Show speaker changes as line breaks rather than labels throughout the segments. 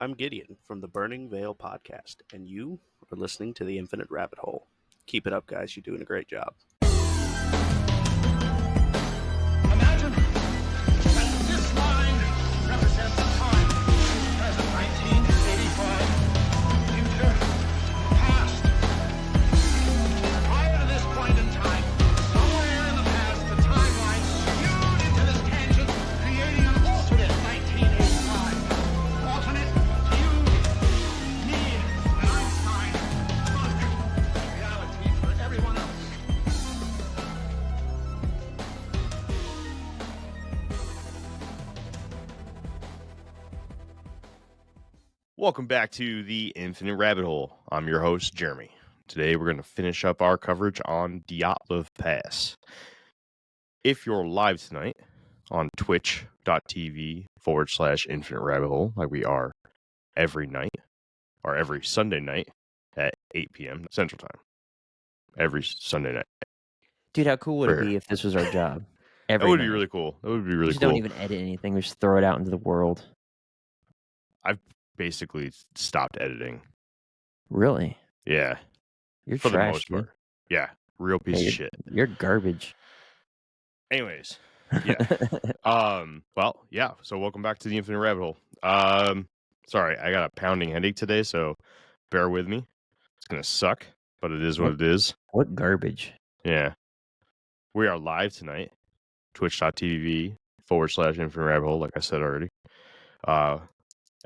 I'm Gideon from the Burning Veil podcast, and you are listening to The Infinite Rabbit Hole. Keep it up, guys. You're doing a great job.
Imagine that this line represents a time, present 1985, future, past. Prior to this point in time, somewhere in the past, the timeline skewed into this tangent, creating an alternate 1985. Alternate to you, me, and Einstein. Reality for everyone else.
Welcome back to the Infinite Rabbit Hole. I'm your host, Jeremy. Today we're going to finish up our coverage on Dyatlov Pass. If you're live tonight on twitch.tv/Infinite Rabbit Hole, like we are every night, or every Sunday night at 8 p.m. Central Time. Every Sunday night.
Dude, how cool would it
Fair.
be if this was our job?
That
Every
would be
night.
really cool. That would be
We
really
just
cool.
don't even edit anything. We just throw it out into the world.
I've basically stopped editing.
Really?
Yeah,
You're
for the
trash,
most
dude.
part. Yeah, real piece
Yeah,
of shit.
You're garbage.
Anyways, yeah. Well, yeah. So welcome back to the Infinite Rabbit Hole. Sorry, I got a pounding headache today, so bear with me. It's gonna suck, but it is what it is.
What garbage?
Yeah. We are live tonight, twitch.tv/Infinite Rabbit Hole, like I said already.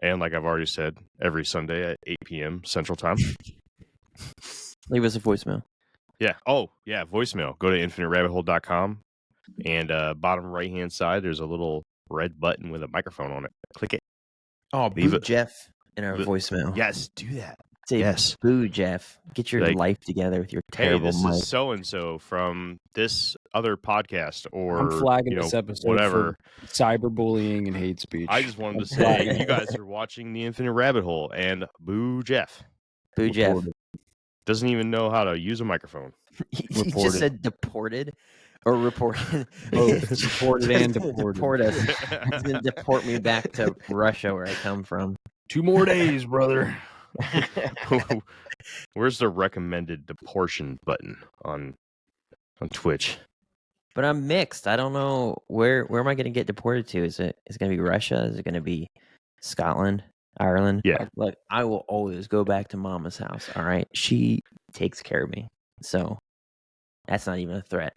And like I've already said, every Sunday at 8 p.m. Central Time.
Leave us a voicemail.
Yeah. Oh, yeah. Voicemail. Go to infiniterabbithole.com, and bottom right-hand side, there's a little red button with a microphone on it. Click it.
Oh,
Leave
boo
it-
Jeff in our
the-
voicemail.
Yes, do that.
Say,
yes.
boo Jeff. Get your
Like,
life together with your
Hey,
terrible
this
mic.
is so-and-so from this other podcast, or
I'm flagging this episode
whatever.
for cyberbullying and hate speech.
I just wanted to
I'm
say,
flagging
you guys are watching The Infinite Rabbit Hole, and boo Jeff.
Boo Jeff.
Reported.
Doesn't even know how to use a microphone.
He
Reported.
just said deported or reported.
Both deported and
He's gonna
deported.
Deport us. He's going to deport me back to Russia where I come from.
2 more days, brother.
Where's the recommended deportation button on Twitch?
But I'm mixed. I don't know where am I going to get deported to? Is it going to be Russia? Is it going to be Scotland, Ireland?
Yeah.
Look, I will always go back to Mama's house. All right, she takes care of me, so that's not even a threat.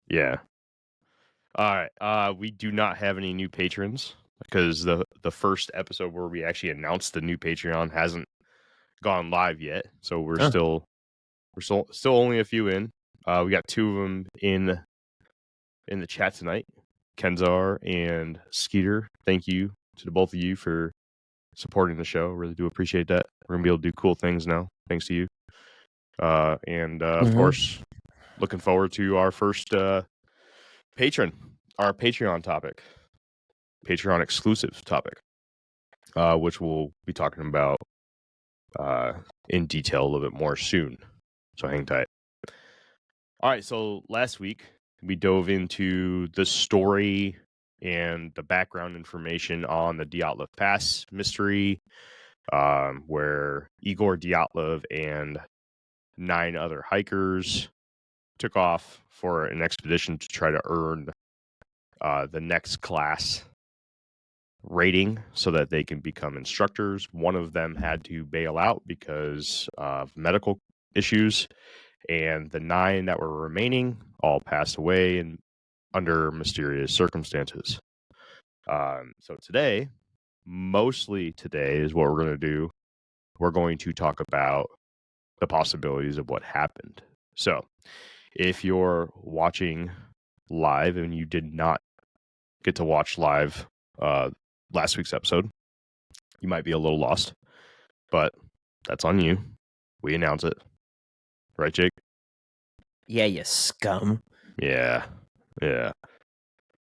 Yeah. All right. We do not have any new patrons because the first episode where we actually announced the new Patreon hasn't gone live yet. So we're still only a few in. We got 2 of them in the chat tonight, Kenzar and Skeeter. Thank you to the both of you for supporting the show. Really do appreciate that. We're gonna be able to do cool things now, thanks to you. Of course, looking forward to our first our Patreon topic, Patreon exclusive topic, which we'll be talking about in detail a little bit more soon. So hang tight. All right, so last week we dove into the story and the background information on the Dyatlov Pass mystery, where Igor Dyatlov and 9 other hikers took off for an expedition to try to earn the next class rating so that they can become instructors. One of them had to bail out because of medical issues, and the 9 that were remaining all passed away and under mysterious circumstances. So today, mostly today, is what we're going to do. We're going to talk about the possibilities of what happened. So if you're watching live and you did not get to watch live last week's episode, you might be a little lost, but that's on you. We announce it. Right, Jake?
Yeah, you scum.
Yeah.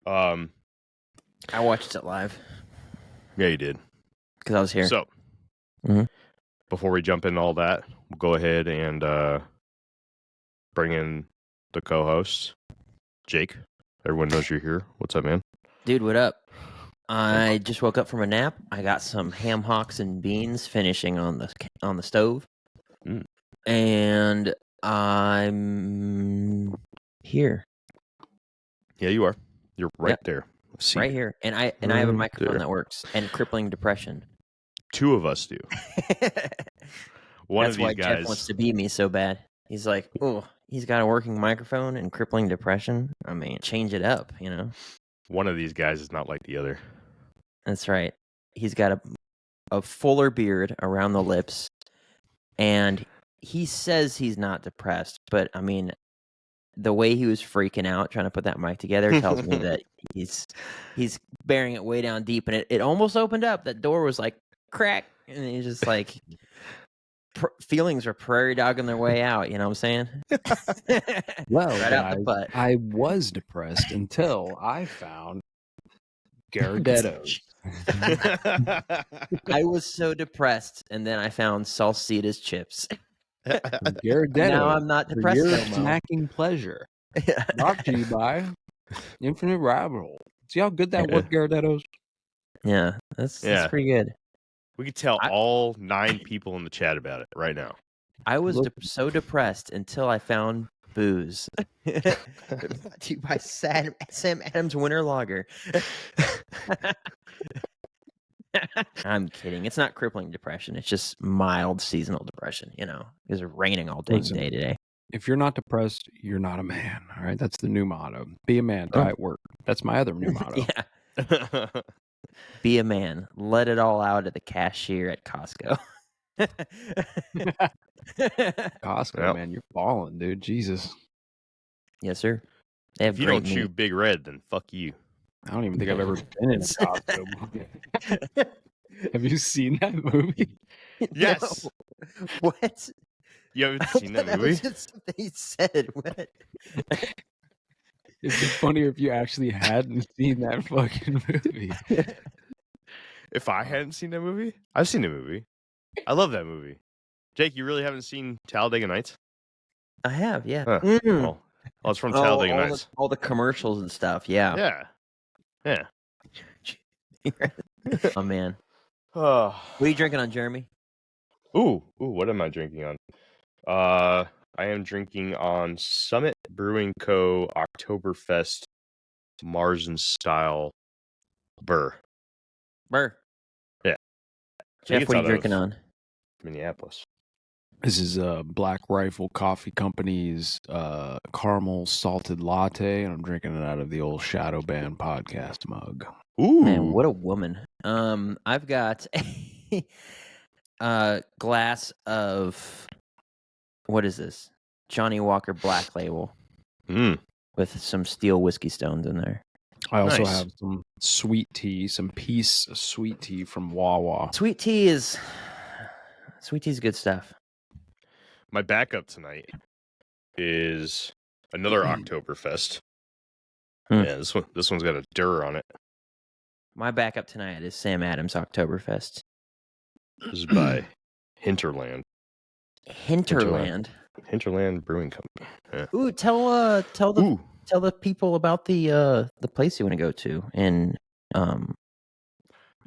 I watched it live
Yeah, you did.
because I was here.
So,
Mhm.
before we jump into all that, we'll go ahead and bring in the co-host, Jake. Everyone knows you're here. What's up, man?
Dude, what up? I just woke up from a nap. I got some ham hocks and beans finishing on the stove, and I'm here.
Yeah, you are. You're right
Yep.
there. See,
right here, and I have a
Right
microphone
there.
that works, and crippling depression.
2 of us do. One
That's
of
why
these
Jeff wants
guys.
to be me so bad. He's like, oh, he's got a working microphone and crippling depression. I mean, change it up, you know.
One of these guys is not like the other.
That's right. He's got a fuller beard around the lips, and he says he's not depressed, but I mean, the way he was freaking out trying to put that mic together tells me that he's bearing it way down deep, and it almost opened up. That door was like crack, and he's just like feelings are prairie dogging their way out. You know what I'm saying?
Well,
right out the
guys,
butt.
I was depressed until I found Gyarados.
I was so depressed, and then I found Salsitas chips.
Gyarados.
Now I'm not
for
depressed
your
no more.
snacking pleasure. Brought to you by Infinite Rabbit Hole. See how good that was, Gyarados?
Yeah, that's pretty good.
We could tell all 9 people in the chat about it right now.
I was so depressed until I found booze. Brought to you by Sam Adams Winter Lager. I'm kidding. It's not crippling depression. It's just mild seasonal depression, you know, because it's raining all day today.
If you're not depressed, you're not a man. All right. That's the new motto. Be a man, die at work. That's my other new motto.
Yeah. Be a man. Let it all out at the cashier at Costco.
Costco, man, you're balling, dude. Jesus.
Yes, sir. They have
If you don't chew Big Red, then fuck you.
I don't even think I've ever been in a Costco. Have you seen that movie?
Yes.
No. What?
You haven't seen that movie?
Was just something he said. What?
It'd be funnier if you actually hadn't seen that fucking movie.
If I hadn't seen that movie? I've seen the movie. I love that movie. Jake, you really haven't seen Talladega Nights?
I have, yeah.
Huh. Well, it's from Talladega Nights.
All the commercials and stuff, yeah.
Yeah.
Oh, man.
What
are you drinking on, Jeremy?
Ooh, what am I drinking on? I am drinking on Summit Brewing Co. Oktoberfest Marzen style Burr. Yeah.
Jeff, what are you drinking on?
Minneapolis.
This is Black Rifle Coffee Company's caramel salted latte, and I'm drinking it out of the old Shadow Band podcast mug.
Ooh,
man, what a woman! I've got a glass of what is this? Johnny Walker Black Label with some steel whiskey stones in there.
I also have some sweet tea, some Peace sweet tea from Wawa.
Sweet tea is good stuff.
My backup tonight is another Oktoberfest. Yeah, this one's got a Durr on it.
My backup tonight is Sam Adams Oktoberfest.
This is by Hinterland.
Hinterland
Brewing Company. Yeah.
Ooh, tell the people about the place you want to go to in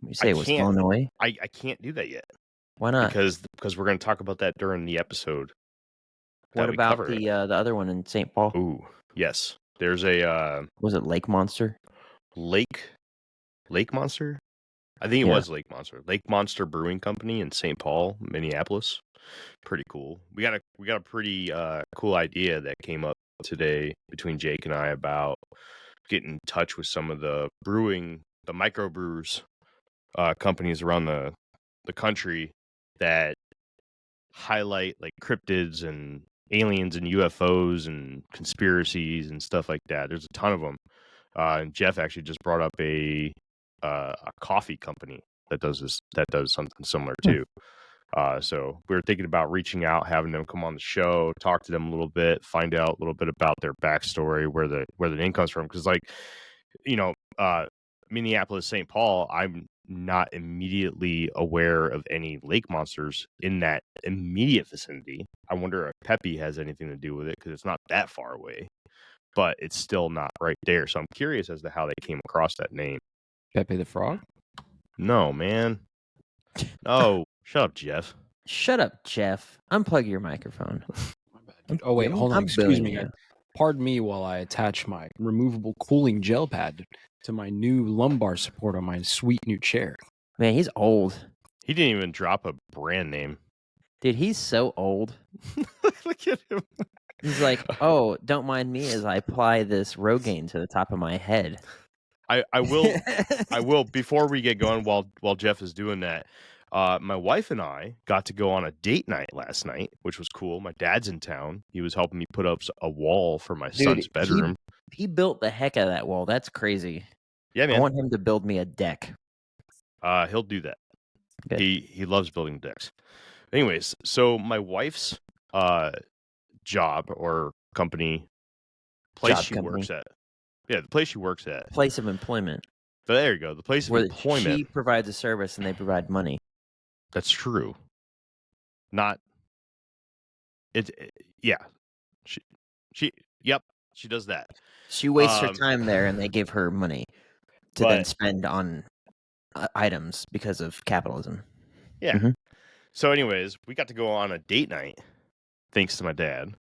you say it was Illinois.
I can't do that yet.
Why not?
Because we're going to talk about that during the episode.
What about the other one in St. Paul?
Ooh, yes. There's a
was it Lake Monster?
Lake Monster? I think it was Lake Monster. Lake Monster Brewing Company in St. Paul, Minneapolis. Pretty cool. We got a pretty cool idea that came up today between Jake and I about getting in touch with some of the microbrewers companies around the country that highlight like cryptids and aliens and UFOs and conspiracies and stuff like that. There's a ton of them. And Jeff actually just brought up a coffee company that does something similar too. So we were thinking about reaching out, having them come on the show, talk to them a little bit, find out a little bit about their backstory, where the name comes from. Because like, Minneapolis, St. Paul, I'm not immediately aware of any lake monsters in that immediate vicinity. I wonder if Pepe has anything to do with it because it's not that far away, but it's still not right there. So I'm curious as to how they came across that name.
Pepe the Frog?
No, man. Oh, shut up, Jeff.
Shut up, Jeff. Unplug your microphone.
Oh, wait, hold on.
I'm
Excuse
billing
me,
you.
guys. Pardon me while I attach my removable cooling gel pad to my new lumbar support on my sweet new chair.
Man, he's old.
He didn't even drop a brand name.
Dude, he's so old.
Look at him.
He's like, oh, don't mind me as I apply this Rogaine to the top of my head.
I will before we get going while Jeff is doing that. My wife and I got to go on a date night last night, which was cool. My dad's in town. He was helping me put up a wall for my son's bedroom.
He built the heck out of that wall. That's crazy.
Yeah, man.
I want him to build me a deck.
He'll do that.
Good.
He loves building decks. Anyways, so my wife's job or company place works at. Yeah, the place she works at.
Place of employment.
So there you go. The place of employment.
She provides a service and they provide money.
That's true. Not it. Yeah. Yep. She does that.
She wastes her time there and they give her money to then spend on items because of capitalism.
Yeah.
Mm-hmm.
So anyways, we got to go on a date night thanks to my dad,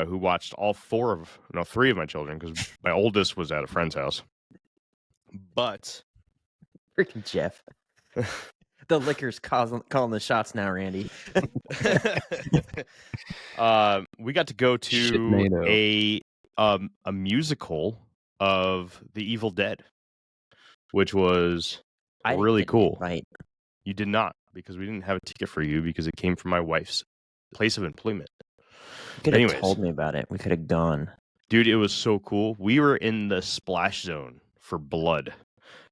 who watched all 3 of my children because my oldest was at a friend's house. But
freaking Jeff. The liquor's calling the shots now, Randy.
We got to go to a musical of The Evil Dead, which was really cool.
Right.
You did not, because we didn't have a ticket for you because it came from my wife's place of employment.
You could have told me about it. We could have gone.
Dude, it was so cool. We were in the splash zone for blood.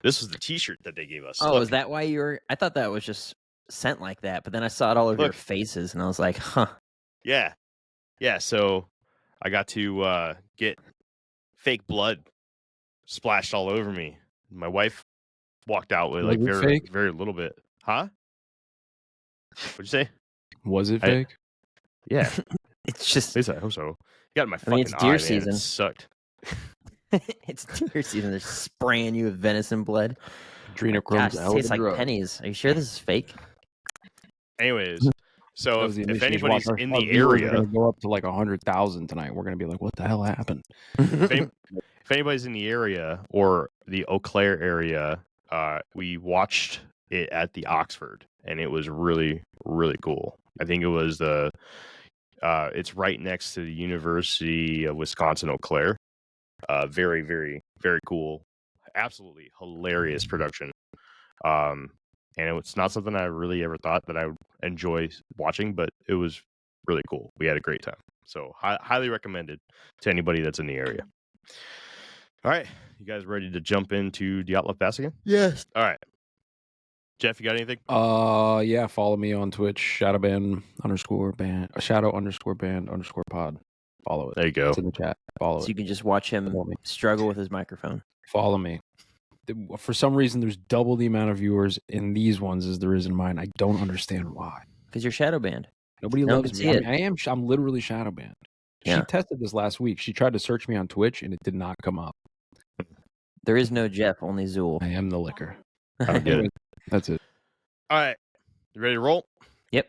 This was the t-shirt that they gave us.
Oh, is that why you were? I thought that was just sent like that, but then I saw it all over your faces and I was like, huh.
Yeah. Yeah, so I got to get fake blood splashed all over me. My wife walked out with very little bit. Huh? What'd you say?
Was it fake?
Yeah.
It's just.
I hope so. You got my fucking
it's deer season.
Man. It sucked.
It's deer season. They're spraying you with venison blood.
Adrenochrome.
It tastes like pennies. Are you sure this is fake?
Anyways, so if anybody's in the area,
we're gonna go up to like 100,000 tonight. We're gonna be like, what the hell happened?
If anybody's in the area or the Eau Claire area, we watched it at the Oxford, and it was really, really cool. I think it was it's right next to the University of Wisconsin Eau Claire. Very, very, very cool. Absolutely hilarious production. And it's not something I really ever thought that I would enjoy watching, but it was really cool. We had a great time. So highly recommended to anybody that's in the area. All right. You guys ready to jump into Dyatlov Pass again?
Yes.
All right. Jeff, you got anything?
Yeah, follow me on Twitch, shadow_band_pod. Follow it.
There you go.
It's in the chat. Follow it.
So you can just watch him struggle with his microphone.
Follow me. For some reason, there's double the amount of viewers in these ones as there is in mine. I don't understand why.
Because you're shadow banned.
Nobody loves me. I'm literally shadow banned. Yeah. She tested this last week. She tried to search me on Twitch, and it did not come up.
There is no Jeff, only Zool.
I am the liquor.
I get it.
That's it.
All right. You ready to roll?
Yep.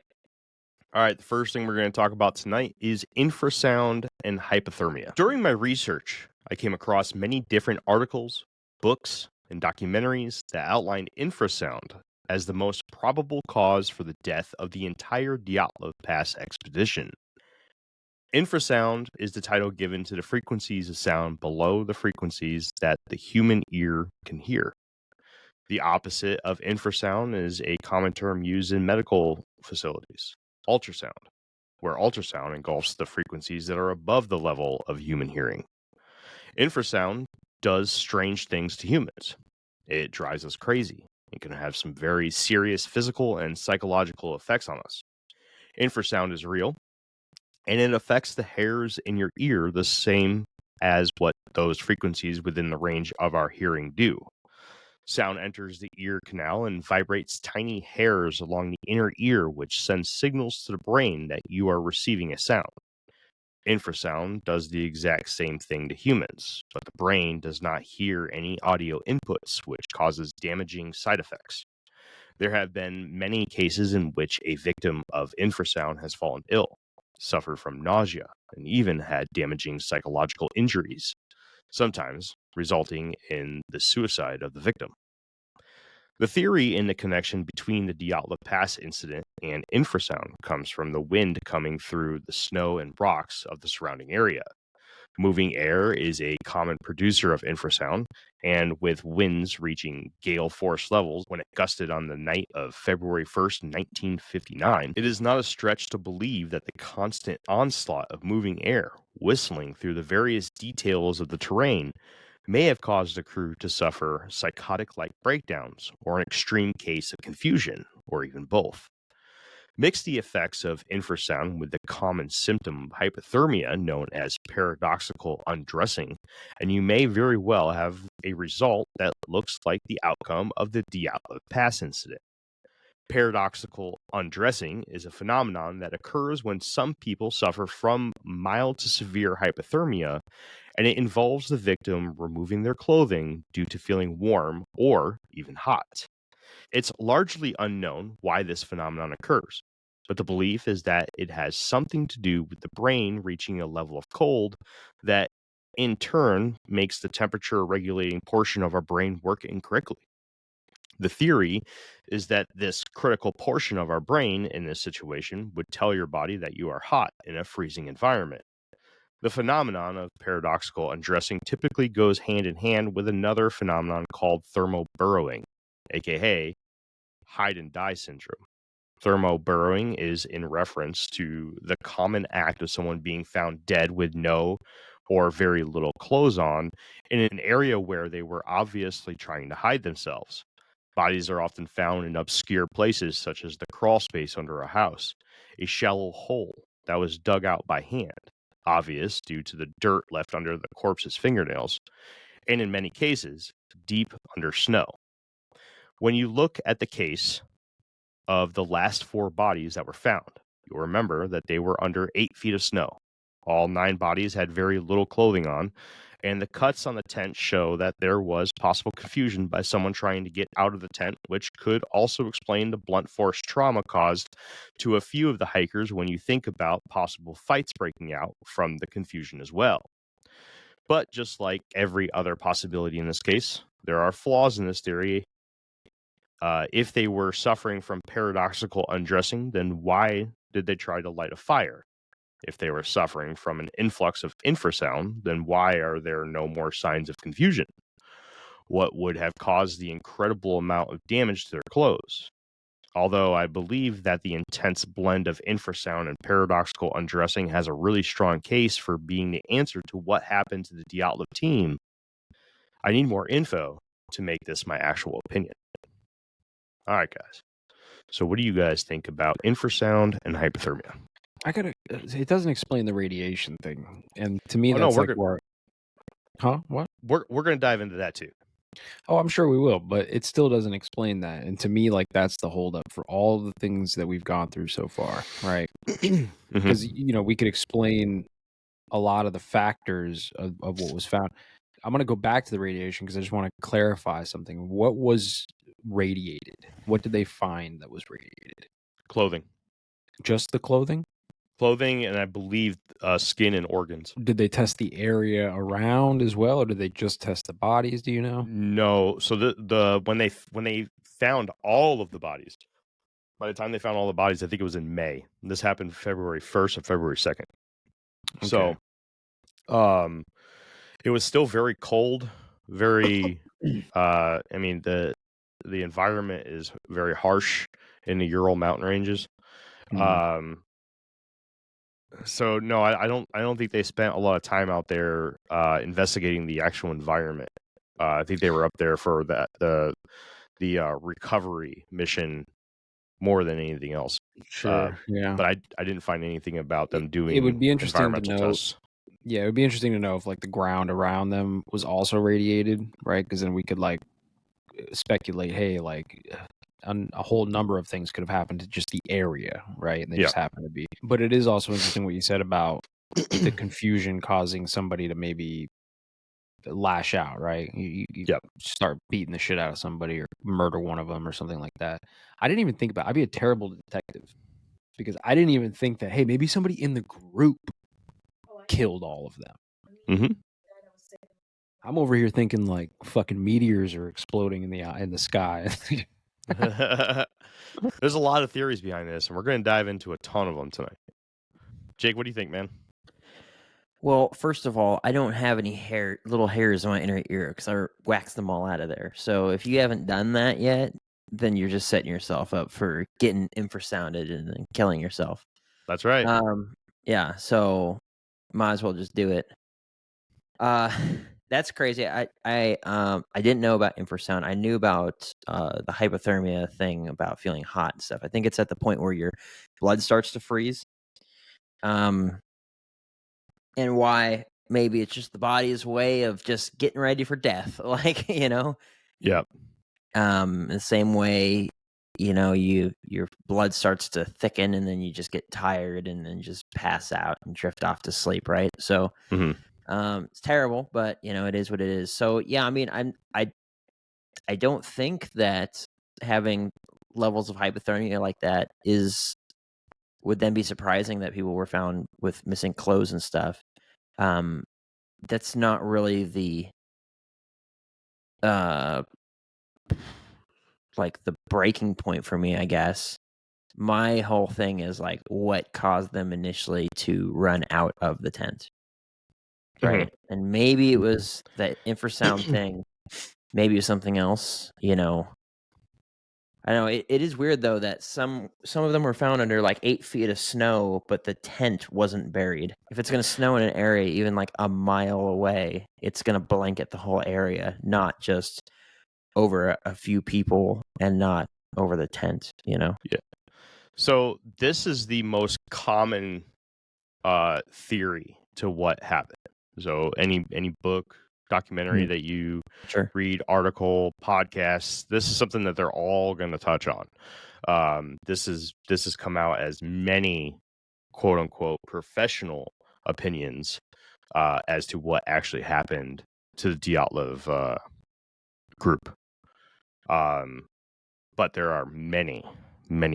All right. The first thing we're going to talk about tonight is infrasound and hypothermia. During my research, I came across many different articles, books, and documentaries that outlined infrasound as the most probable cause for the death of the entire Dyatlov Pass expedition. Infrasound is the title given to the frequencies of sound below the frequencies that the human ear can hear. The opposite of infrasound is a common term used in medical facilities, ultrasound, where ultrasound engulfs the frequencies that are above the level of human hearing. Infrasound does strange things to humans. It drives us crazy. It can have some very serious physical and psychological effects on us. Infrasound is real, and it affects the hairs in your ear the same as what those frequencies within the range of our hearing do. Sound enters the ear canal and vibrates tiny hairs along the inner ear, which sends signals to the brain that you are receiving a sound. Infrasound does the exact same thing to humans, but the brain does not hear any audio inputs, which causes damaging side effects. There have been many cases in which a victim of infrasound has fallen ill, suffered from nausea, and even had damaging psychological injuries, sometimes resulting in the suicide of the victim. The theory in the connection between the Dyatlov Pass incident and infrasound comes from the wind coming through the snow and rocks of the surrounding area. Moving air is a common producer of infrasound, and with winds reaching gale force levels when it gusted on the night of February 1st, 1959, it is not a stretch to believe that the constant onslaught of moving air, whistling through the various details of the terrain, may have caused the crew to suffer psychotic-like breakdowns or an extreme case of confusion, or even both. Mix the effects of infrasound with the common symptom of hypothermia known as paradoxical undressing, and you may very well have a result that looks like the outcome of the Dyatlov Pass incident. Paradoxical undressing is a phenomenon that occurs when some people suffer from mild to severe hypothermia, and it involves the victim removing their clothing due to feeling warm or even hot. It's largely unknown why this phenomenon occurs, but the belief is that it has something to do with the brain reaching a level of cold that, in turn, makes the temperature regulating portion of our brain work incorrectly. The theory is that this critical portion of our brain in this situation would tell your body that you are hot in a freezing environment. The phenomenon of paradoxical undressing typically goes hand in hand with another phenomenon called thermoburrowing, aka hide and die syndrome. Thermoburrowing is in reference to the common act of someone being found dead with no or very little clothes on in an area where they were obviously trying to hide themselves. Bodies are often found in obscure places such as the crawl space under a house, a shallow hole that was dug out by hand, obvious due to the dirt left under the corpse's fingernails, and in many cases, deep under snow. When you look at the case of the last 4 bodies that were found, you'll remember that they were under 8 feet of snow. All 9 bodies had very little clothing on, and the cuts on the tent show that there was possible confusion by someone trying to get out of the tent, which could also explain the blunt force trauma caused to a few of the hikers when you think about possible fights breaking out from the confusion as well. But just like every other possibility in this case, there are flaws in this theory. If they were suffering from paradoxical undressing, then why did they try to light a fire? If they were suffering from an influx of infrasound, then why are there no more signs of confusion? What would have caused the incredible amount of damage to their clothes? Although I believe that the intense blend of infrasound and paradoxical undressing has a really strong case for being the answer to what happened to the Dyatlov team, I need more info to make this my actual opinion. All right, guys. So what do you guys think about infrasound and hypothermia?
It doesn't explain the radiation thing, and to me,
Oh, no,
that's
we're
like where. Huh? What?
We're going to dive into that too.
Oh, I'm sure we will, but it still doesn't explain that. And to me, like that's the holdup for all the things that we've gone through so far, right? Because we could explain a lot of the factors of what was found. I'm going to go back to the radiation because I just want to clarify something. What was radiated? What did they find that was radiated?
Clothing.
Just the clothing?
Clothing, and I believe skin and organs.
Did they test the area around as well, or did they just test the bodies? Do you know?
No. So when they found all of the bodies, by the time they found all the bodies, I think it was in May. This happened February 1st or February 2nd.
Okay.
So, it was still very cold. Very, I mean the environment is very harsh in the Ural mountain ranges. So no, I don't think they spent a lot of time out there investigating the actual environment. I think they were up there for the recovery mission more than anything else.
Sure. Yeah.
But I didn't find anything about them doing
It would be interesting to
environmental
know.
tests.
Yeah, it would be interesting to know if like the ground around them was also radiated, right? Because then we could like speculate, hey, like a whole number of things could have happened to just the area, right? And they just happen to be. But it is also interesting what you said about the confusion causing somebody to maybe lash out, right? You
Yep.
start beating the shit out of somebody or murder one of them or something like that. I didn't even think about it. I'd be a terrible detective because I didn't even think that, hey, maybe somebody in the group killed all of them.
Mm-hmm.
I'm over here thinking like fucking meteors are exploding in the sky.
There's a lot of theories behind this, and we're going to dive into a ton of them tonight. Jake, what do you think, man?
Well, first of all, I don't have any little hairs in my inner ear because I waxed them all out of there. So if you haven't done that yet, then you're just setting yourself up for getting infrasounded and then killing yourself.
That's right.
Yeah. So might as well just do it. That's crazy. I didn't know about infrasound. I knew about the hypothermia thing about feeling hot and stuff. I think it's at the point where your blood starts to freeze. And why maybe it's just the body's way of just getting ready for death. Like,
Yep.
the same way, your blood starts to thicken and then you just get tired and then just pass out and drift off to sleep. Right. So, it's terrible, but it is what it is. So yeah, I mean, I don't think that having levels of hypothermia like that would then be surprising that people were found with missing clothes and stuff. That's not really the like the breaking point for me, I guess. My whole thing is like what caused them initially to run out of the tent. Right. And maybe it was that infrasound thing. Maybe it was something else, I know it is weird though that some of them were found under like 8 feet of snow, but the tent wasn't buried. If it's going to snow in an area even like a mile away, it's going to blanket the whole area, not just over a few people and not over the tent,
Yeah. So this is the most common theory to what happened. So any book, documentary that you read, article, podcasts, this is something that they're all going to touch on. This has come out as many quote unquote professional opinions as to what actually happened to the Dyatlov group. But there are many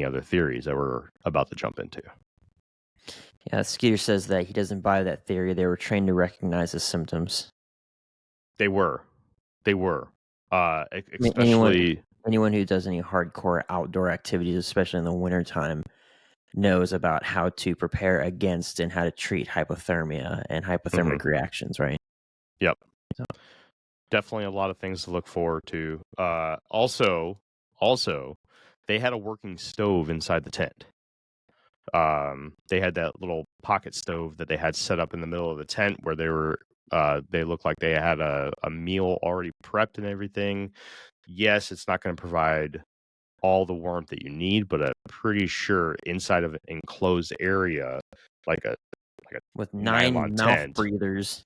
other theories that we're about to jump into.
Yeah, Skeeter says that he doesn't buy that theory. They were trained to recognize the symptoms.
They were. Especially
anyone who does any hardcore outdoor activities, especially in the wintertime, knows about how to prepare against and how to treat hypothermia and hypothermic reactions, right?
Yep. So. Definitely a lot of things to look forward to. Also, they had a working stove inside the tent. They had that little pocket stove that they had set up in the middle of the tent where they looked like they had a meal already prepped and everything. Yes, it's not going to provide all the warmth that you need, but I'm pretty sure inside of an enclosed area, like a
with 9 mouth
tent,
breathers,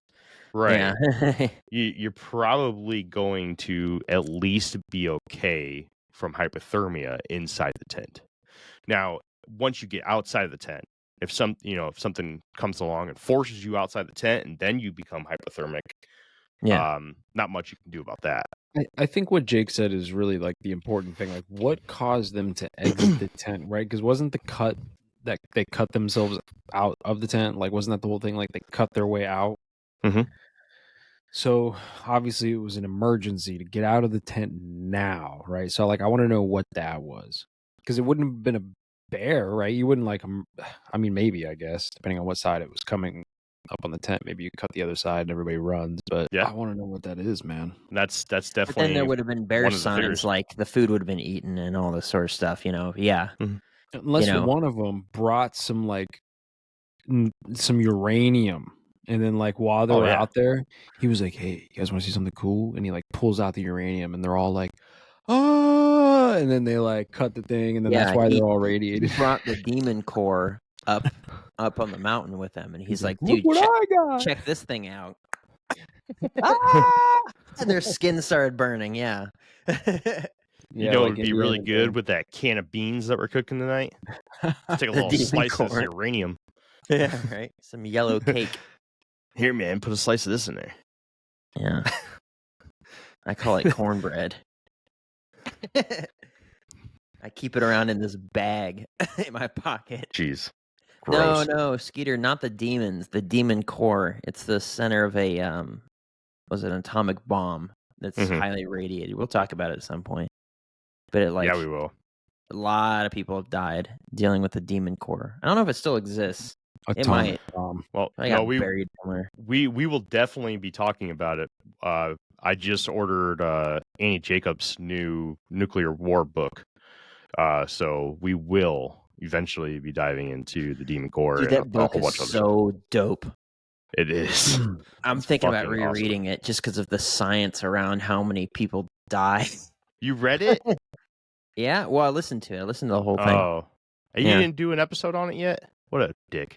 right? Yeah. You're probably going to at least be okay from hypothermia inside the tent. Now, once you get outside of the tent, if something comes along and forces you outside the tent and then you become hypothermic, not much you can do about that.
I think what Jake said is really like the important thing. Like, what caused them to exit the tent, right? Because wasn't the cut that they cut themselves out of the tent? Like, wasn't that the whole thing? Like, they cut their way out. So obviously, it was an emergency to get out of the tent now, right? So, like, I want to know what that was, because it wouldn't have been a bear, right? You wouldn't I mean, maybe, I guess, depending on what side it was coming up on the tent. Maybe you cut the other side and everybody runs, but I want to know what that is, man.
That's definitely.
But then there would have been bear signs, like the food would have been eaten and all this sort of stuff, Yeah.
Unless one of them brought some some uranium, and then like while they were out there, he was like, "Hey, you guys want to see something cool?" And he like pulls out the uranium, and they're all like, "Oh!" And then they like cut the thing, and then that's why they're all radiated.
He brought the demon core up on the mountain with him, and he's like,
"Dude,
check this thing out." And their skin started burning. Yeah.
It would be really good with that can of beans that we're cooking tonight. Take a little slice of this uranium.
Yeah, right. Some yellow cake.
Here, man, put a slice of this in there.
Yeah. I call it cornbread. I keep it around in this bag in my pocket.
Jeez. Gross.
No, Skeeter, not the demons. The demon core. It's the center of a was it an atomic bomb that's highly radiated. We'll talk about it at some point. But
Yeah, we will.
A lot of people have died dealing with the demon core. I don't know if it still exists. It might.
Well,
I
no,
got buried somewhere.
we will definitely be talking about it. I just ordered Annie Jacobs' new nuclear war book. So we will eventually be diving into the demon core.
Dude,
and
that book is so dope.
It is.
I'm thinking about rereading it just because of the science around how many people die.
You read it?
Yeah, well, I listened to it. I listened to the whole thing.
Oh, you didn't do an episode on it yet? What a dick!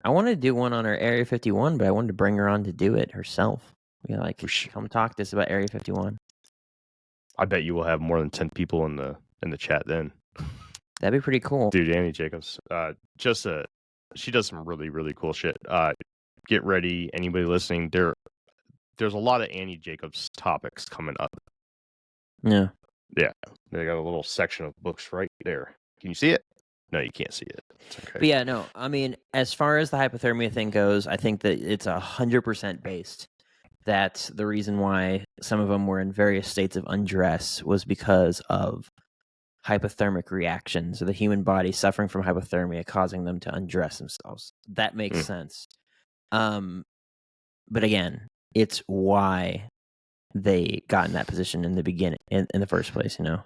I wanted to do one on our Area 51, but I wanted to bring her on to do it herself. Come talk to us about Area 51.
I bet you will have more than 10 people in the chat then.
That'd be pretty cool,
dude. Annie Jacobs, she does some really, really cool shit. Get ready, anybody listening. There's a lot of Annie Jacobs topics coming up.
Yeah.
They got a little section of books right there. Can you see it? No, you can't see it. It's okay.
But yeah, no. I mean, as far as the hypothermia thing goes, I think that it's 100% based. That's the reason why some of them were in various states of undress was because of hypothermic reactions, or the human body suffering from hypothermia causing them to undress themselves. That makes sense. But again, it's why they got in that position in the beginning, in the first place, you know.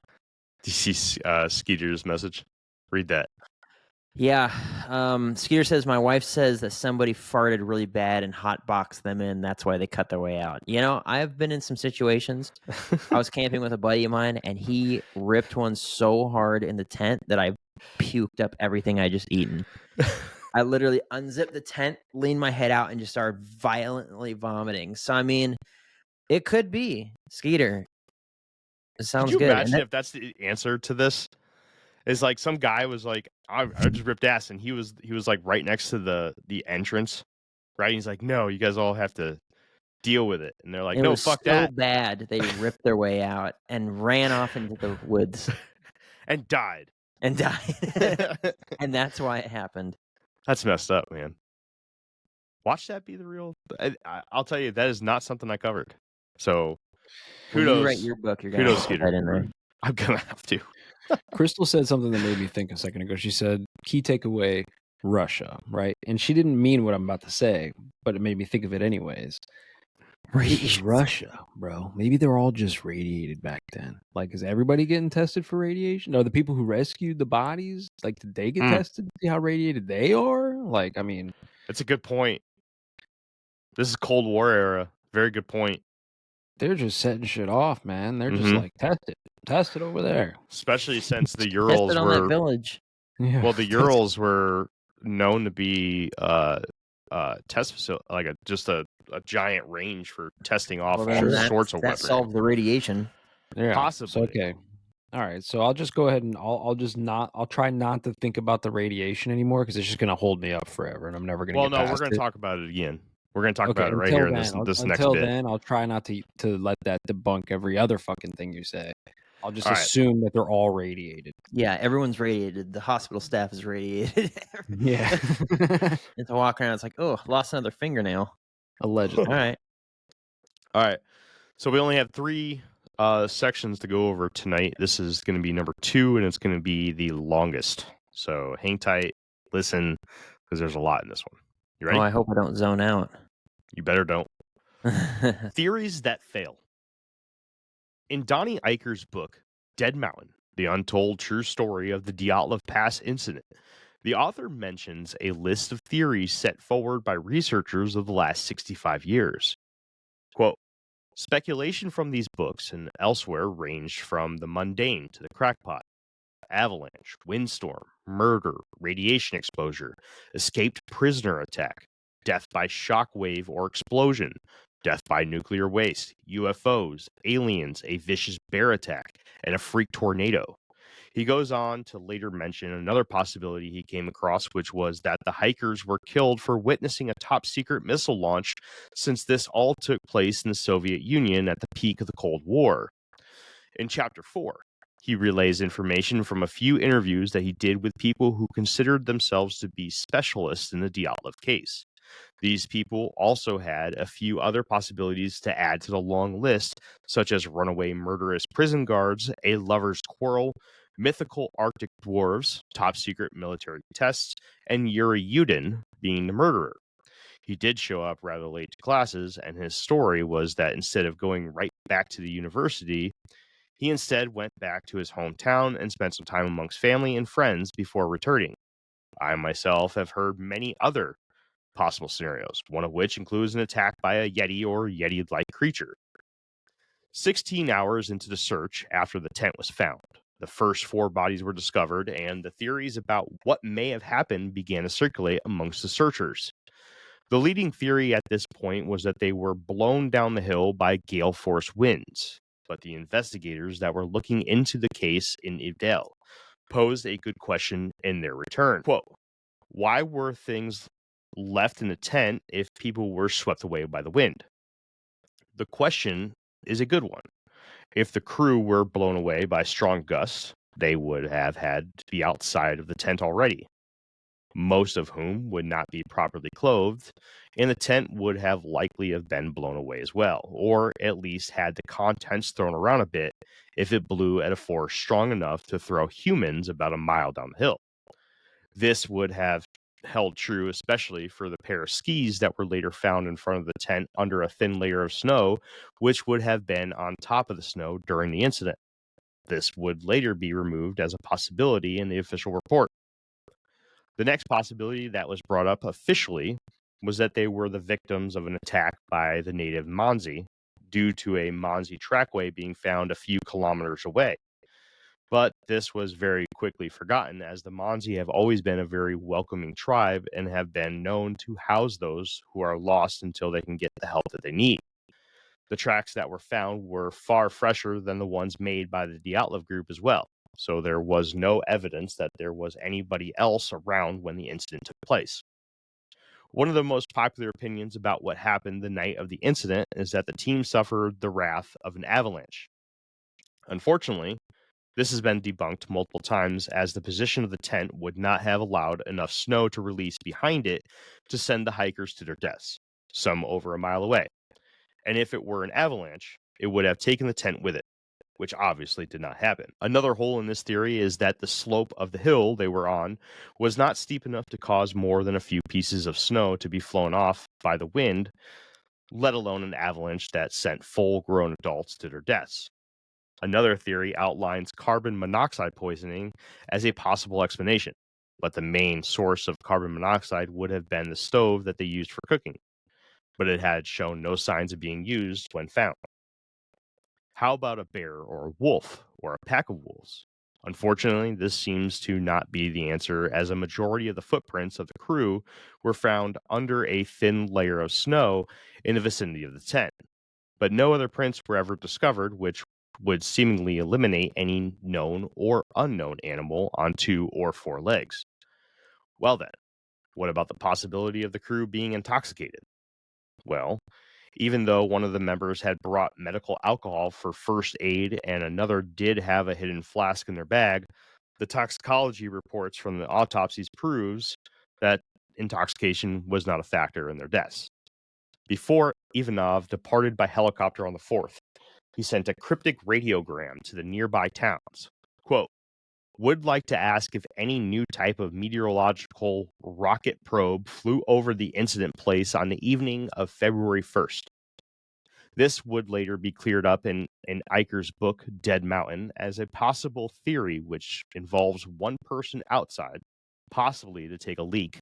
Do you see Skeeter's message? Read that.
Yeah. Skeeter says, my wife says that somebody farted really bad and hotboxed them in. That's why they cut their way out. You know, I've been in some situations. I was camping with a buddy of mine, and he ripped one so hard in the tent that I puked up everything I just eaten. I literally unzipped the tent, leaned my head out, and just started violently vomiting. So, I mean, it could be. Skeeter. It sounds good.
Could you imagine if that's the answer to this? Is like some guy was like, I just ripped ass, and he was like right next to the entrance, right? And he's like, no, you guys all have to deal with it, and they're like, no, fuck that.
So bad they ripped their way out and ran off into the woods
and died.
And and that's why it happened.
That's messed up, man. Watch that be the real. I'll tell you, that is not something I covered. So kudos.
When you write your book, you're gonna put that in there.
I'm gonna have to.
Crystal said something that made me think a second ago. She said, key takeaway, Russia, right? And she didn't mean what I'm about to say, but it made me think of it anyways. It's Russia, bro. Maybe they're all just radiated back then. Like, is everybody getting tested for radiation? Are the people who rescued the bodies, like, did they get tested to see how radiated they are? Like, I mean...
It's a good point. This is Cold War era. Very good point.
They're just setting shit off, man. They're just like, test it over there.
Especially since the Urals
on that village.
Yeah. Well, the Urals were known to be test facility, like just a giant range for testing off all sorts of weapons.
That solved the radiation.
Yeah,
possibly.
So, okay. All right. So I'll just go ahead and I'll try not to think about the radiation anymore because it's just going to hold me up forever, and I'm never going to.
Well, no, we're going to talk about it again. We're going to talk about it right here in this next bit.
Until then, I'll try not to let that debunk every other fucking thing you say. I'll just assume that they're all radiated.
Yeah, everyone's radiated. The hospital staff is radiated.
Yeah.
And to walk around, it's like, oh, lost another fingernail.
Allegedly.
All right. So we only have 3 sections to go over tonight. This is going to be number 2, and it's going to be the longest. So hang tight, listen, because there's a lot in this one. You ready?
Oh, I hope I don't zone out.
You better don't. Theories that fail. In Donnie Eicher's book, Dead Mountain, The Untold True Story of the Dyatlov Pass Incident, the author mentions a list of theories set forward by researchers of the last 65 years. Quote, speculation from these books and elsewhere ranged from the mundane to the crackpot, avalanche, windstorm, murder, radiation exposure, escaped prisoner attack, death by shockwave or explosion, death by nuclear waste, UFOs, aliens, a vicious bear attack, and a freak tornado. He goes on to later mention another possibility he came across, which was that the hikers were killed for witnessing a top-secret missile launch, since this all took place in the Soviet Union at the peak of the Cold War. In Chapter 4, he relays information from a few interviews that he did with people who considered themselves to be specialists in the Dyatlov case. These people also had a few other possibilities to add to the long list, such as runaway murderous prison guards, a lover's quarrel, mythical Arctic dwarves, top-secret military tests, and Yuri Yudin being the murderer. He did show up rather late to classes, and his story was that instead of going right back to the university, he instead went back to his hometown and spent some time amongst family and friends before returning. I myself have heard many other possible scenarios, one of which includes an attack by a Yeti or Yeti-like creature. 16 hours into the search after the tent was found, the first 4 bodies were discovered, and the theories about what may have happened began to circulate amongst the searchers. The leading theory at this point was that they were blown down the hill by gale force winds, but the investigators that were looking into the case in Ivdel posed a good question in their return. Quote, why were things left in the tent if people were swept away by the wind? The question is a good one. If the crew were blown away by strong gusts, they would have had to be outside of the tent already, most of whom would not be properly clothed, and the tent would have likely have been blown away as well, or at least had the contents thrown around a bit if it blew at a force strong enough to throw humans about a mile down the hill. This would have held true especially for the pair of skis that were later found in front of the tent under a thin layer of snow, which would have been on top of the snow during the incident. This would later be removed as a possibility in the official report. The next possibility that was brought up officially was that they were the victims of an attack by the native Mansi, due to a Mansi trackway being found a few kilometers away. But this was very quickly forgotten, as the Mansi have always been a very welcoming tribe and have been known to house those who are lost until they can get the help that they need. The tracks that were found were far fresher than the ones made by the Dyatlov group as well, so there was no evidence that there was anybody else around when the incident took place. One of the most popular opinions about what happened the night of the incident is that the team suffered the wrath of an avalanche. Unfortunately, this has been debunked multiple times, as the position of the tent would not have allowed enough snow to release behind it to send the hikers to their deaths, some over a mile away. And if it were an avalanche, it would have taken the tent with it, which obviously did not happen. Another hole in this theory is that the slope of the hill they were on was not steep enough to cause more than a few pieces of snow to be flown off by the wind, let alone an avalanche that sent full-grown adults to their deaths. Another theory outlines carbon monoxide poisoning as a possible explanation, but the main source of carbon monoxide would have been the stove that they used for cooking, but it had shown no signs of being used when found. How about a bear or a wolf or a pack of wolves? Unfortunately, this seems to not be the answer, as a majority of the footprints of the crew were found under a thin layer of snow in the vicinity of the tent, but no other prints were ever discovered, which would seemingly eliminate any known or unknown animal on 2 or 4 legs. Well then, what about the possibility of the crew being intoxicated? Well, even though one of the members had brought medical alcohol for first aid and another did have a hidden flask in their bag, the toxicology reports from the autopsies proves that intoxication was not a factor in their deaths. Before Ivanov departed by helicopter on the 4th, he sent a cryptic radiogram to the nearby towns. Quote, would like to ask if any new type of meteorological rocket probe flew over the incident place on the evening of February 1st. This would later be cleared up in Eicher's book, Dead Mountain, as a possible theory which involves one person outside, possibly to take a leak,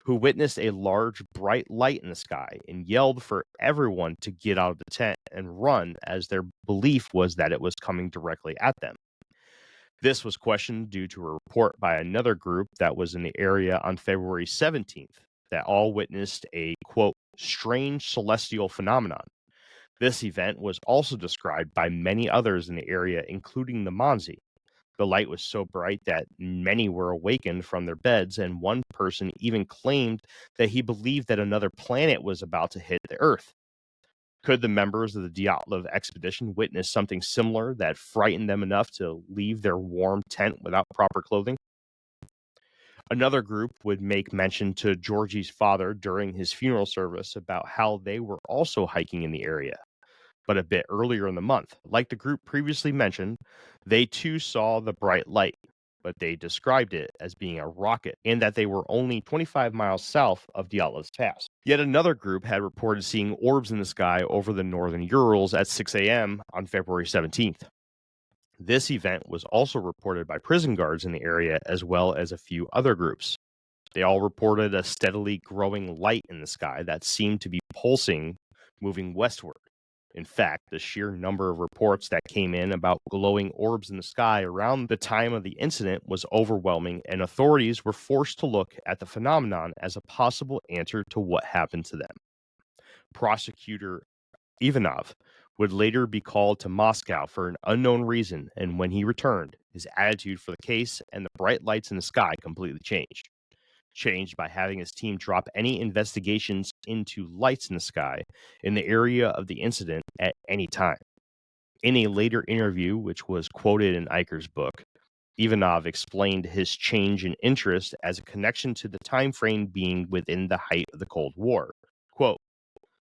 who witnessed a large bright light in the sky and yelled for everyone to get out of the tent and run, as their belief was that it was coming directly at them. This was questioned due to a report by another group that was in the area on February 17th that all witnessed a, quote, strange celestial phenomenon. This event was also described by many others in the area, including the Mansi. The light was so bright that many were awakened from their beds, and one person even claimed that he believed that another planet was about to hit the Earth. Could the members of the Dyatlov expedition witness something similar that frightened them enough to leave their warm tent without proper clothing? Another group would make mention to Georgie's father during his funeral service about how they were also hiking in the area, but a bit earlier in the month. Like the group previously mentioned, they too saw the bright light, but they described it as being a rocket and that they were only 25 miles south of Dyatlov Pass. Yet another group had reported seeing orbs in the sky over the northern Urals at 6 a.m. on February 17th. This event was also reported by prison guards in the area as well as a few other groups. They all reported a steadily growing light in the sky that seemed to be pulsing, moving westward. In fact, the sheer number of reports that came in about glowing orbs in the sky around the time of the incident was overwhelming, and authorities were forced to look at the phenomenon as a possible answer to what happened to them. Prosecutor Ivanov would later be called to Moscow for an unknown reason, and when he returned, his attitude for the case and the bright lights in the sky completely changed by having his team drop any investigations into lights in the sky in the area of the incident at any time. In a later interview, which was quoted in Eicher's book, Ivanov explained his change in interest as a connection to the time frame being within the height of the Cold War. Quote,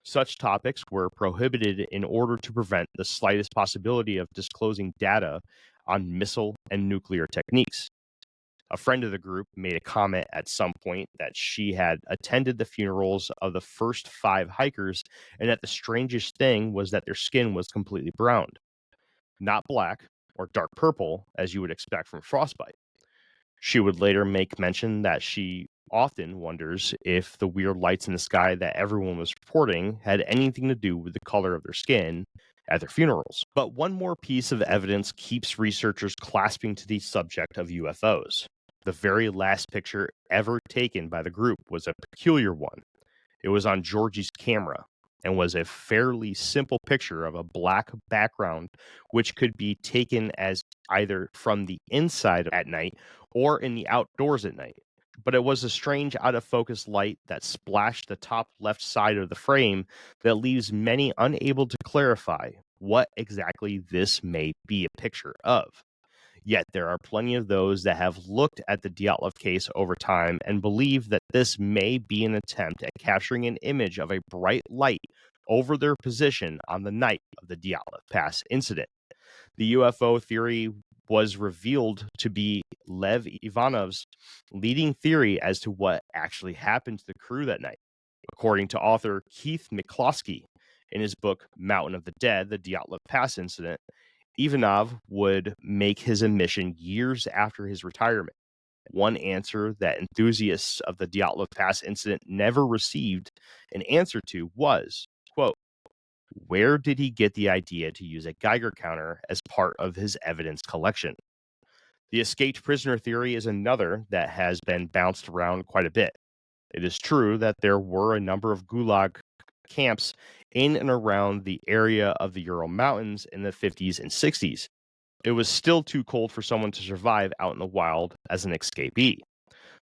such topics were prohibited in order to prevent the slightest possibility of disclosing data on missile and nuclear techniques. A friend of the group made a comment at some point that she had attended the funerals of the first 5 hikers and that the strangest thing was that their skin was completely browned. Not black or dark purple, as you would expect from frostbite. She would later make mention that she often wonders if the weird lights in the sky that everyone was reporting had anything to do with the color of their skin at their funerals. But one more piece of evidence keeps researchers clasping to the subject of UFOs. The very last picture ever taken by the group was a peculiar one. It was on Georgie's camera and was a fairly simple picture of a black background, which could be taken as either from the inside at night or in the outdoors at night. But it was a strange out-of-focus light that splashed the top left side of the frame that leaves many unable to clarify what exactly this may be a picture of. Yet there are plenty of those that have looked at the Dyatlov case over time and believe that this may be an attempt at capturing an image of a bright light over their position on the night of the Dyatlov Pass incident. The UFO theory was revealed to be Lev Ivanov's leading theory as to what actually happened to the crew that night. According to author Keith McCloskey, in his book Mountain of the Dead, the Dyatlov Pass incident, Ivanov would make his admission years after his retirement. One answer that enthusiasts of the Dyatlov Pass incident never received an answer to was, quote, where did he get the idea to use a Geiger counter as part of his evidence collection? The escaped prisoner theory is another that has been bounced around quite a bit. It is true that there were a number of Gulag camps in and around the area of the Ural Mountains in the 50s and 60s. It was still too cold for someone to survive out in the wild as an escapee.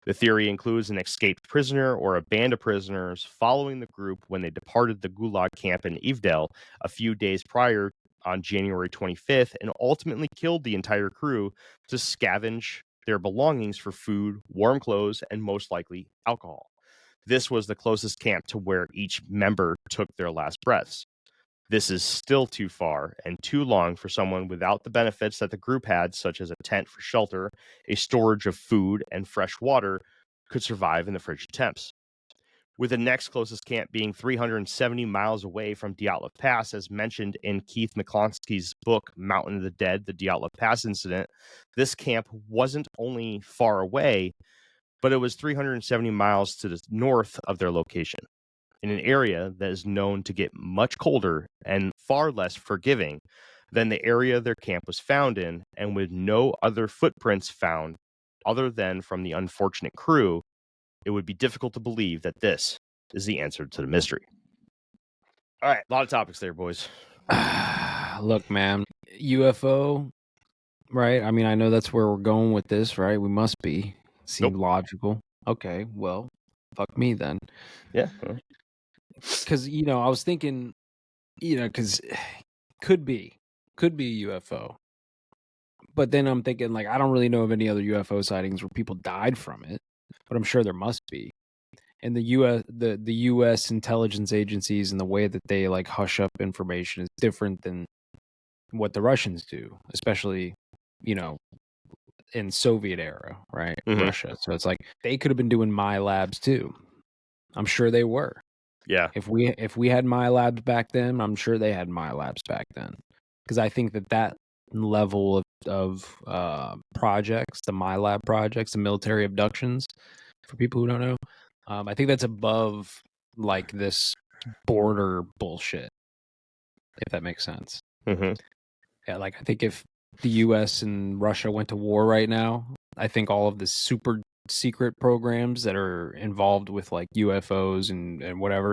The theory includes an escaped prisoner or a band of prisoners following the group when they departed the Gulag camp in Ivdel a few days prior on January 25th and ultimately killed the entire crew to scavenge their belongings for food, warm clothes, and most likely alcohol. This was the closest camp to where each member took their last breaths. This is still too far and too long for someone without the benefits that the group had, such as a tent for shelter, a storage of food, and fresh water, could survive in the frigid temps. With the next closest camp being 370 miles away from Dyatlov Pass, as mentioned in Keith McCloskey's book, Mountain of the Dead, the Dyatlov Pass incident, this camp wasn't only far away, but it was 370 miles to the north of their location, in an area that is known to get much colder and far less forgiving than the area their camp was found in, and with no other footprints found other than from the unfortunate crew, it would be difficult to believe that this is the answer to the mystery. All right, a lot of topics there, boys.
Look, man, UFO, Right? I mean, I know that's where we're going with this, right? We must be. Seemed logical. Okay, well, fuck me then.
Yeah.
Because, I was thinking, because could be a UFO. But then I'm thinking, like, I don't really know of any other UFO sightings where people died from it, but I'm sure there must be. And the U.S. intelligence agencies and the way that they like hush up information is different than what the Russians do, especially, in Soviet era, right?
Mhm.
Russia. So it's like they could have been doing my labs too. I'm sure they were.
Yeah.
If we had my labs back then, I'm sure they had my labs back then. Because I think that level of projects, the my lab projects, the military abductions, for people who don't know, I think that's above like this border bullshit, if that makes sense.
Mm-hmm.
Yeah, like I think if the U.S. and Russia went to war right now, I think all of the super secret programs that are involved with like UFOs and whatever,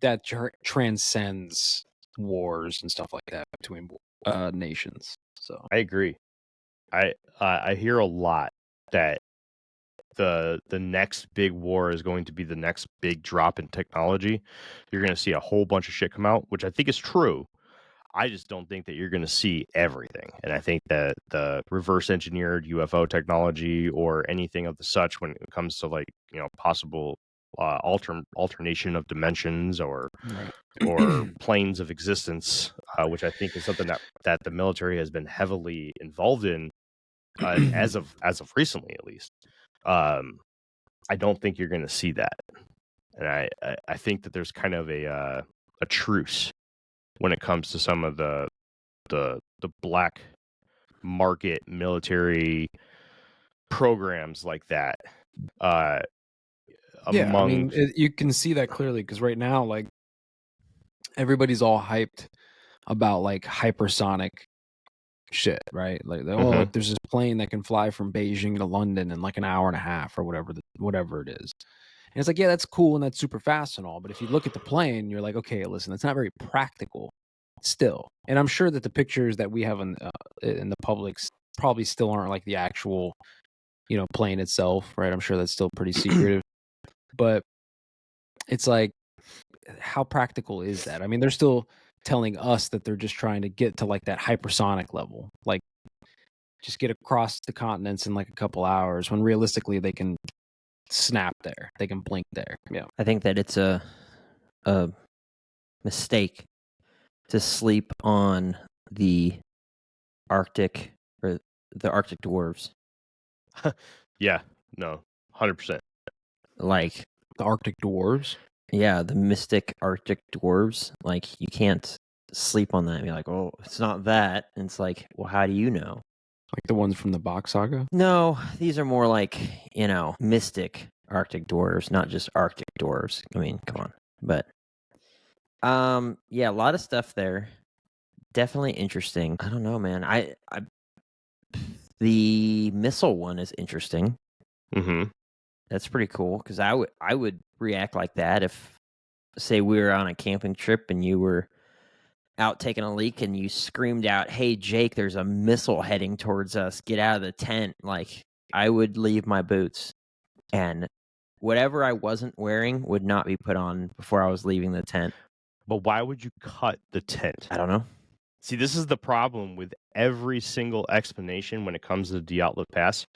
that transcends wars and stuff like that between nations. So
I agree. I hear a lot that the next big war is going to be the next big drop in technology. You're going to see a whole bunch of shit come out, which I think is true. I just don't think that you're going to see everything. And I think that the reverse engineered UFO technology or anything of the such, when it comes to like, possible alternation of dimensions or planes of existence, which I think is something that the military has been heavily involved in as of recently, at least. I don't think you're going to see that, and I think that there's kind of a truce when it comes to some of the black market military programs like that.
Yeah, I mean, you can see that clearly because right now, like, everybody's all hyped about like hypersonic shit, right? Like, like there's this plane that can fly from Beijing to London in like an hour and a half or whatever it is. And it's like, yeah, that's cool and that's super fast and all, but if you look at the plane, you're like, okay, listen, that's not very practical still. And I'm sure that the pictures that we have in the public probably still aren't like the actual, plane itself, right? I'm sure that's still pretty secretive. But it's like, how practical is that? I mean, they're still telling us that they're just trying to get to like that hypersonic level, like just get across the continents in like a couple hours, when realistically they can snap there, they can blink there. Yeah,
I think that it's a mistake to sleep on the Arctic or the Arctic dwarves.
Yeah, no, 100%.
Like
the Arctic dwarves.
Yeah, the mystic Arctic dwarves. Like, you can't sleep on that and be like, oh, it's not that. And it's like, well, how do you know?
Like the ones from the Box Saga?
No, these are more like, mystic Arctic dwarves, not just Arctic dwarves. I mean, come on. But yeah, a lot of stuff there. Definitely interesting. I don't know, man. I the missile one is interesting.
Mm-hmm.
That's pretty cool because I would react like that if, say, we were on a camping trip and you were out taking a leak and you screamed out, "Hey, Jake, there's a missile heading towards us. Get out of the tent." Like, I would leave my boots, and whatever I wasn't wearing would not be put on before I was leaving the tent.
But why would you cut the tent?
I don't know.
See, this is the problem with every single explanation when it comes to the Dyatlov Pass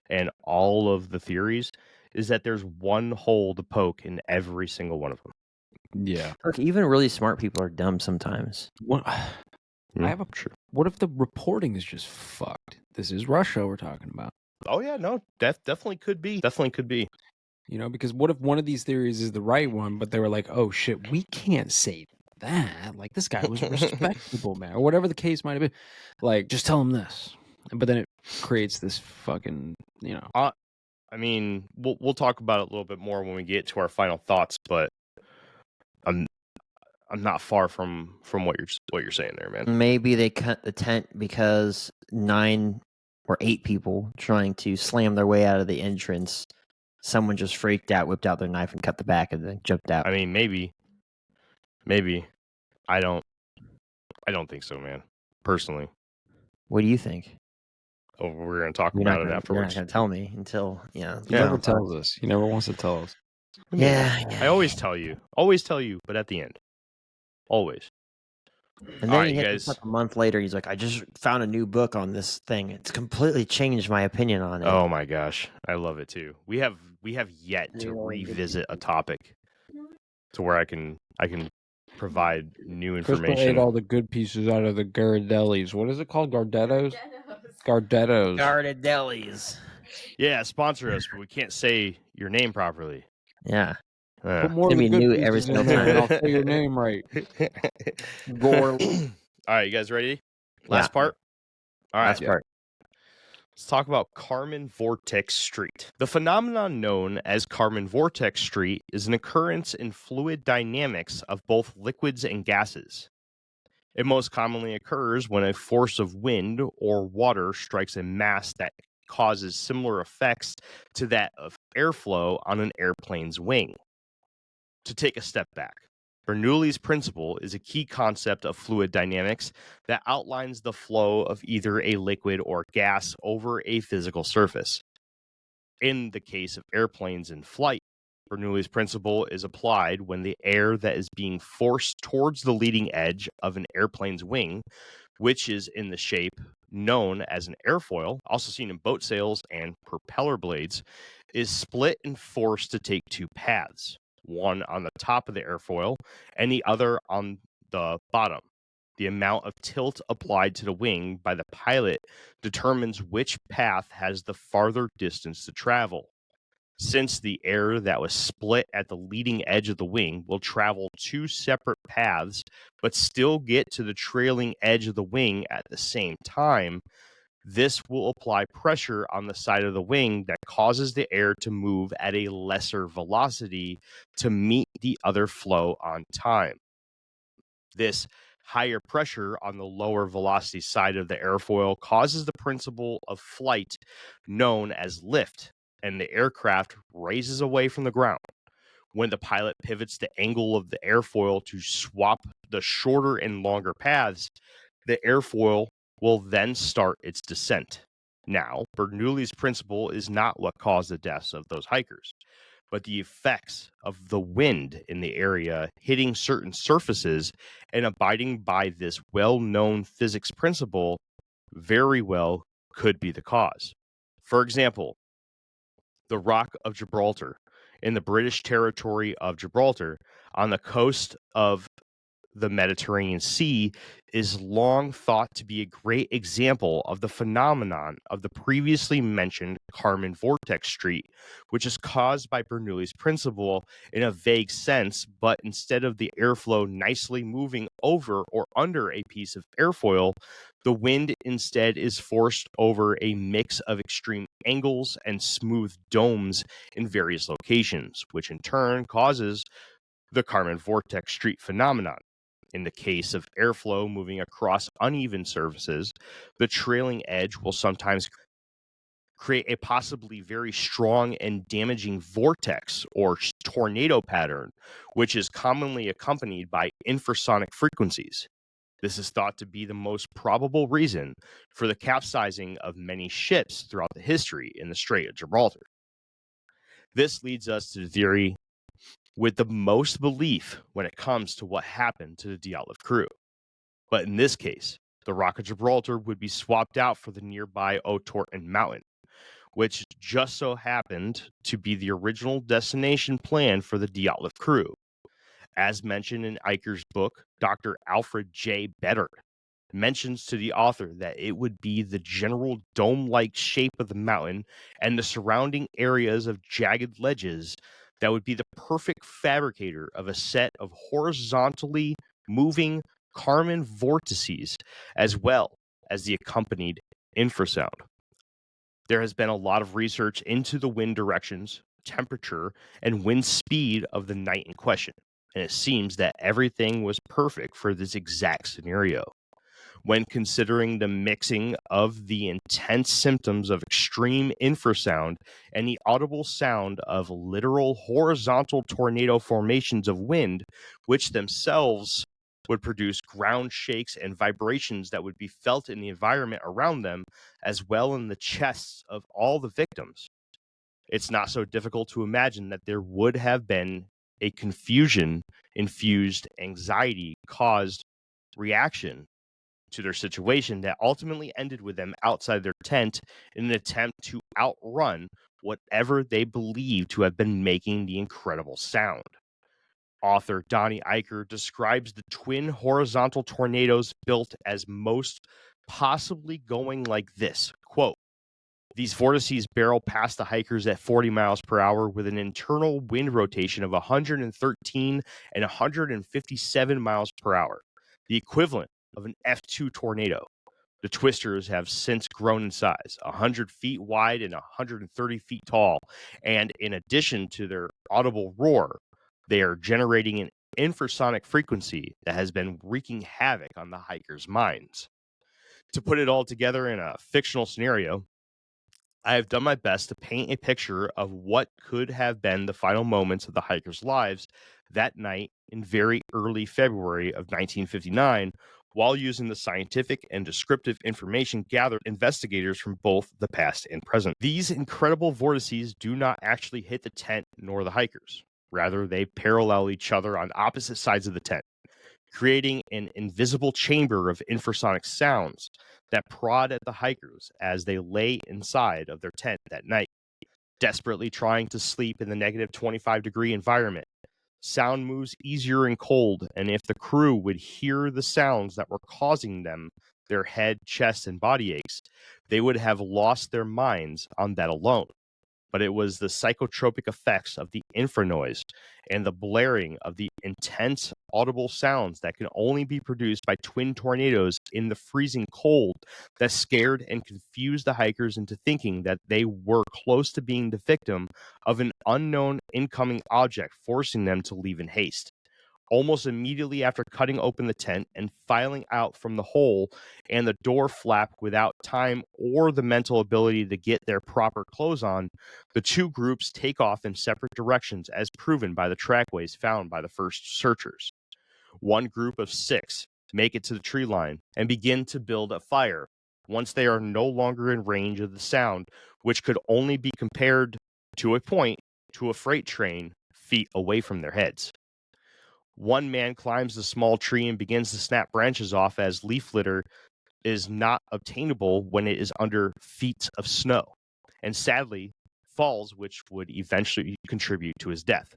and all of the theories, is that there's one hole to poke in every single one of them.
Yeah.
Look, even really smart people are dumb sometimes.
What? I have a. What if the reporting is just fucked? This is Russia we're talking about.
Oh yeah, no, definitely could be. Definitely could be.
Because what if one of these theories is the right one, but they were like, "Oh shit, we can't say that. Like, this guy was respectable, man, or whatever the case might have been. Like, just tell him this." But then it creates this fucking,
I mean, we'll talk about it a little bit more when we get to our final thoughts, but I'm not far from what you're saying there, man.
Maybe they cut the tent because 9 or 8 people trying to slam their way out of the entrance, someone just freaked out, whipped out their knife, and cut the back, and then jumped out.
I mean, maybe. I don't think so, man. Personally.
What do you think?
Oh, we're going to talk
You're not
about it
gonna, you're not
afterwards.
going to tell me until
He
Yeah.
never tells us. He never wants to tell us.
I always tell you, but at the end, always.
And
All
then
right,
he
you
hit
guys.
us up a month later. He's like, I just found a new book on this thing. It's completely changed my opinion on it.
Oh my gosh, I love it too. We have yet to revisit a topic to where I can provide new
Crystal ate
information.
all the good pieces out of the Gardellis. What is it called? Gardettos? Gardettos.
Gardedellis.
Yeah, sponsor us, but we can't say your name properly.
Yeah.
Put more
It's
of the
gonna be
good
new every
pieces in
single
there, and
time.
I'll say your name right.
Gore.
All right, you guys ready? Last
Yeah.
part. All right.
Last part.
Let's talk about Kármán vortex street. The phenomenon known as Kármán vortex street is an occurrence in fluid dynamics of both liquids and gases. It most commonly occurs when a force of wind or water strikes a mass that causes similar effects to that of airflow on an airplane's wing. To take a step back, Bernoulli's principle is a key concept of fluid dynamics that outlines the flow of either a liquid or gas over a physical surface. In the case of airplanes in flight, Bernoulli's principle is applied when the air that is being forced towards the leading edge of an airplane's wing, which is in the shape known as an airfoil, also seen in boat sails and propeller blades, is split and forced to take two paths, one on the top of the airfoil and the other on the bottom. The amount of tilt applied to the wing by the pilot determines which path has the farther distance to travel. Since the air that was split at the leading edge of the wing will travel two separate paths, but still get to the trailing edge of the wing at the same time, this will apply pressure on the side of the wing that causes the air to move at a lesser velocity to meet the other flow on time. This higher pressure on the lower velocity side of the airfoil causes the principle of flight known as lift, and the aircraft raises away from the ground. When the pilot pivots the angle of the airfoil to swap the shorter and longer paths, the airfoil will then start its descent. Now, Bernoulli's principle is not what caused the deaths of those hikers, but the effects of the wind in the area hitting certain surfaces and abiding by this well-known physics principle very well could be the cause. For example, the Rock of Gibraltar in the British territory of Gibraltar on the coast of the Mediterranean Sea is long thought to be a great example of the phenomenon of the previously mentioned Kármán vortex street, which is caused by Bernoulli's principle in a vague sense, but instead of the airflow nicely moving over or under a piece of airfoil, the wind instead is forced over a mix of extreme angles and smooth domes in various locations, which in turn causes the Kármán vortex street phenomenon. In the case of airflow moving across uneven surfaces, the trailing edge will sometimes create a possibly very strong and damaging vortex or tornado pattern, which is commonly accompanied by infrasonic frequencies. This is thought to be the most probable reason for the capsizing of many ships throughout the history in the Strait of Gibraltar. This leads us to the theory with the most belief when it comes to what happened to the Dyatlov crew. But in this case, the Rock of Gibraltar would be swapped out for the nearby O'Torton Mountain, which just so happened to be the original destination plan for the Dyatlov crew. As mentioned in Eicher's book, Dr. Alfred J. Better mentions to the author that it would be the general dome-like shape of the mountain and the surrounding areas of jagged ledges that would be the perfect fabricator of a set of horizontally moving Kármán vortices, as well as the accompanied infrasound. There has been a lot of research into the wind directions, temperature, and wind speed of the night in question, and it seems that everything was perfect for this exact scenario. When considering the mixing of the intense symptoms of extreme infrasound and the audible sound of literal horizontal tornado formations of wind, which themselves would produce ground shakes and vibrations that would be felt in the environment around them, as well in the chests of all the victims. It's not so difficult to imagine that there would have been a confusion-infused, anxiety-caused reaction to their situation that ultimately ended with them outside their tent in an attempt to outrun whatever they believed to have been making the incredible sound. Author Donnie Eicher describes the twin horizontal tornadoes built as most possibly going like this, quote, "These vortices barrel past the hikers at 40 miles per hour with an internal wind rotation of 113 and 157 miles per hour, the equivalent of an F2 tornado. The twisters have since grown in size, 100 feet wide and 130 feet tall, and in addition to their audible roar, they are generating an infrasonic frequency that has been wreaking havoc on the hikers' minds." To put it all together in a fictional scenario, I have done my best to paint a picture of what could have been the final moments of the hikers' lives that night in very early February of 1959, while using the scientific and descriptive information gathered by investigators from both the past and present. These incredible vortices do not actually hit the tent nor the hikers. Rather, they parallel each other on opposite sides of the tent, creating an invisible chamber of infrasonic sounds that prod at the hikers as they lay inside of their tent that night, desperately trying to sleep in the negative 25-degree environment. Sound moves easier and cold, and if the crew would hear the sounds that were causing them their head, chest, and body aches, they would have lost their minds on that alone. But it was the psychotropic effects of the infranoise and the blaring of the intense audible sounds that can only be produced by twin tornadoes in the freezing cold that scared and confused the hikers into thinking that they were close to being the victim of an unknown incoming object, forcing them to leave in haste. Almost immediately after cutting open the tent and filing out from the hole and the door flap without time or the mental ability to get their proper clothes on, the two groups take off in separate directions as proven by the trackways found by the first searchers. One group of 6 make it to the tree line and begin to build a fire once they are no longer in range of the sound, which could only be compared to a point to a freight train feet away from their heads. One man climbs the small tree and begins to snap branches off, as leaf litter is not obtainable when it is under feet of snow, and sadly falls, which would eventually contribute to his death.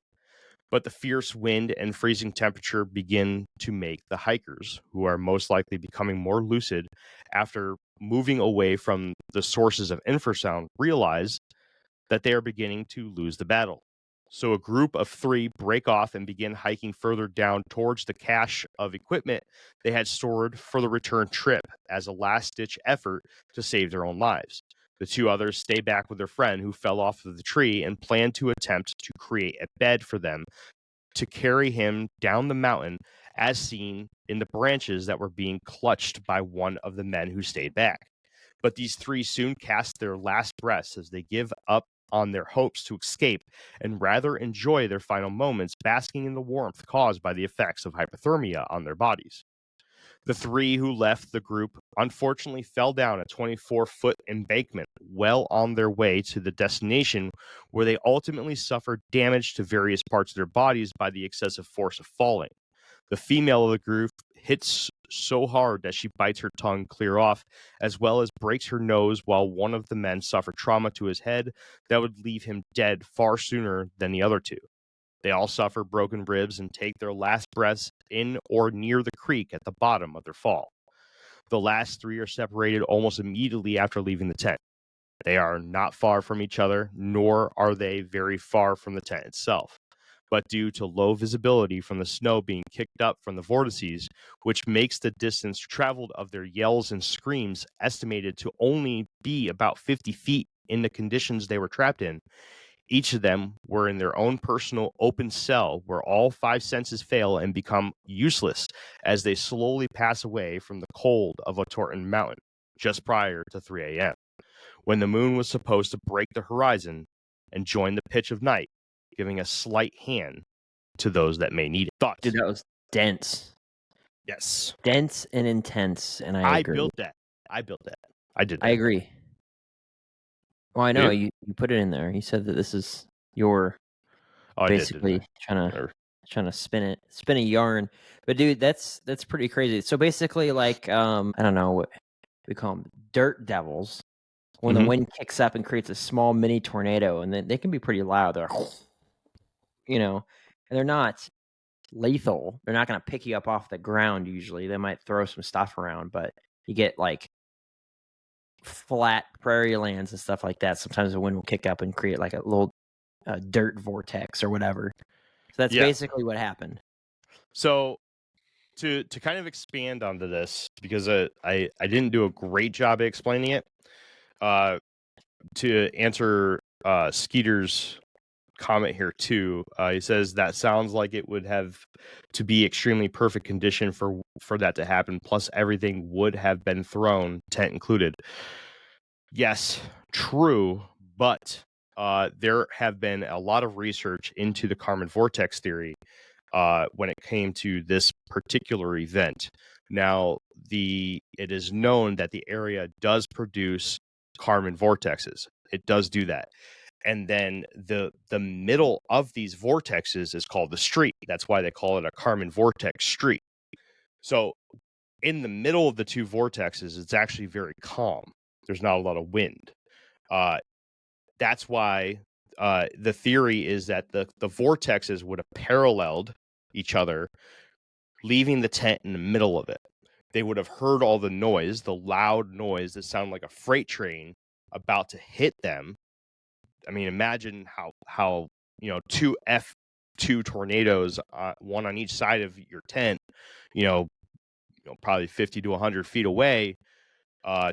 But the fierce wind and freezing temperature begin to make the hikers, who are most likely becoming more lucid after moving away from the sources of infrasound, realize that they are beginning to lose the battle. So a group of 3 break off and begin hiking further down towards the cache of equipment they had stored for the return trip as a last-ditch effort to save their own lives. The 2 others stay back with their friend who fell off of the tree and plan to attempt to create a bed for them to carry him down the mountain, as seen in the branches that were being clutched by one of the men who stayed back. But these 3 soon cast their last breaths as they give up on their hopes to escape and rather enjoy their final moments basking in the warmth caused by the effects of hypothermia on their bodies. The 3 who left the group unfortunately fell down a 24-foot embankment well on their way to the destination, where they ultimately suffered damage to various parts of their bodies by the excessive force of falling. The female of the group hits so hard that she bites her tongue clear off, as well as breaks her nose, while one of the men suffered trauma to his head that would leave him dead far sooner than the other 2. They all suffer broken ribs and take their last breaths in or near the creek at the bottom of their fall. The last 3 are separated almost immediately after leaving the tent. They are not far from each other, nor are they very far from the tent itself. But due to low visibility from the snow being kicked up from the vortices, which makes the distance traveled of their yells and screams estimated to only be about 50 feet in the conditions they were trapped in, each of them were in their own personal open cell where all 5 senses fail and become useless as they slowly pass away from the cold of Otorten Mountain just prior to 3 a.m., when the moon was supposed to break the horizon and join the pitch of night, giving a slight hand to those that may need it. Thoughts?
Dude, that was dense.
Yes.
dense and intense, and I agree.
built that. I did that.
I agree. Well, I know
You?
you put it in there. You said that this is your
Oh,
basically
I did, didn't
trying to spin a yarn. But dude, that's pretty crazy. So basically, like I don't know what we call them, dirt devils. When the wind kicks up and creates a small mini tornado, and then they can be pretty loud. They're, and they're not lethal. They're not going to pick you up off the ground. Usually, they might throw some stuff around, but you get like flat prairie lands and stuff like that. Sometimes the wind will kick up and create like a little dirt vortex or whatever. So that's basically what happened.
So to kind of expand onto this, because I didn't do a great job at explaining it, to answer Skeeter's comment here too, he says that sounds like it would have to be extremely perfect condition for that to happen, plus everything would have been thrown, tent included. Yes, true, but there have been a lot of research into the Kármán vortex theory when it came to this particular event. Now, it is known that the area does produce Kármán vortexes. It does do that. And then the middle of these vortexes is called the street. That's why they call it a Kármán vortex street. So in the middle of the two vortexes, it's actually very calm. There's not a lot of wind. That's why the theory is that the vortexes would have paralleled each other, leaving the tent in the middle of it. They would have heard all the noise, the loud noise that sounded like a freight train about to hit them. I mean, imagine how two F2 tornadoes, one on each side of your tent, probably 50 to 100 feet away,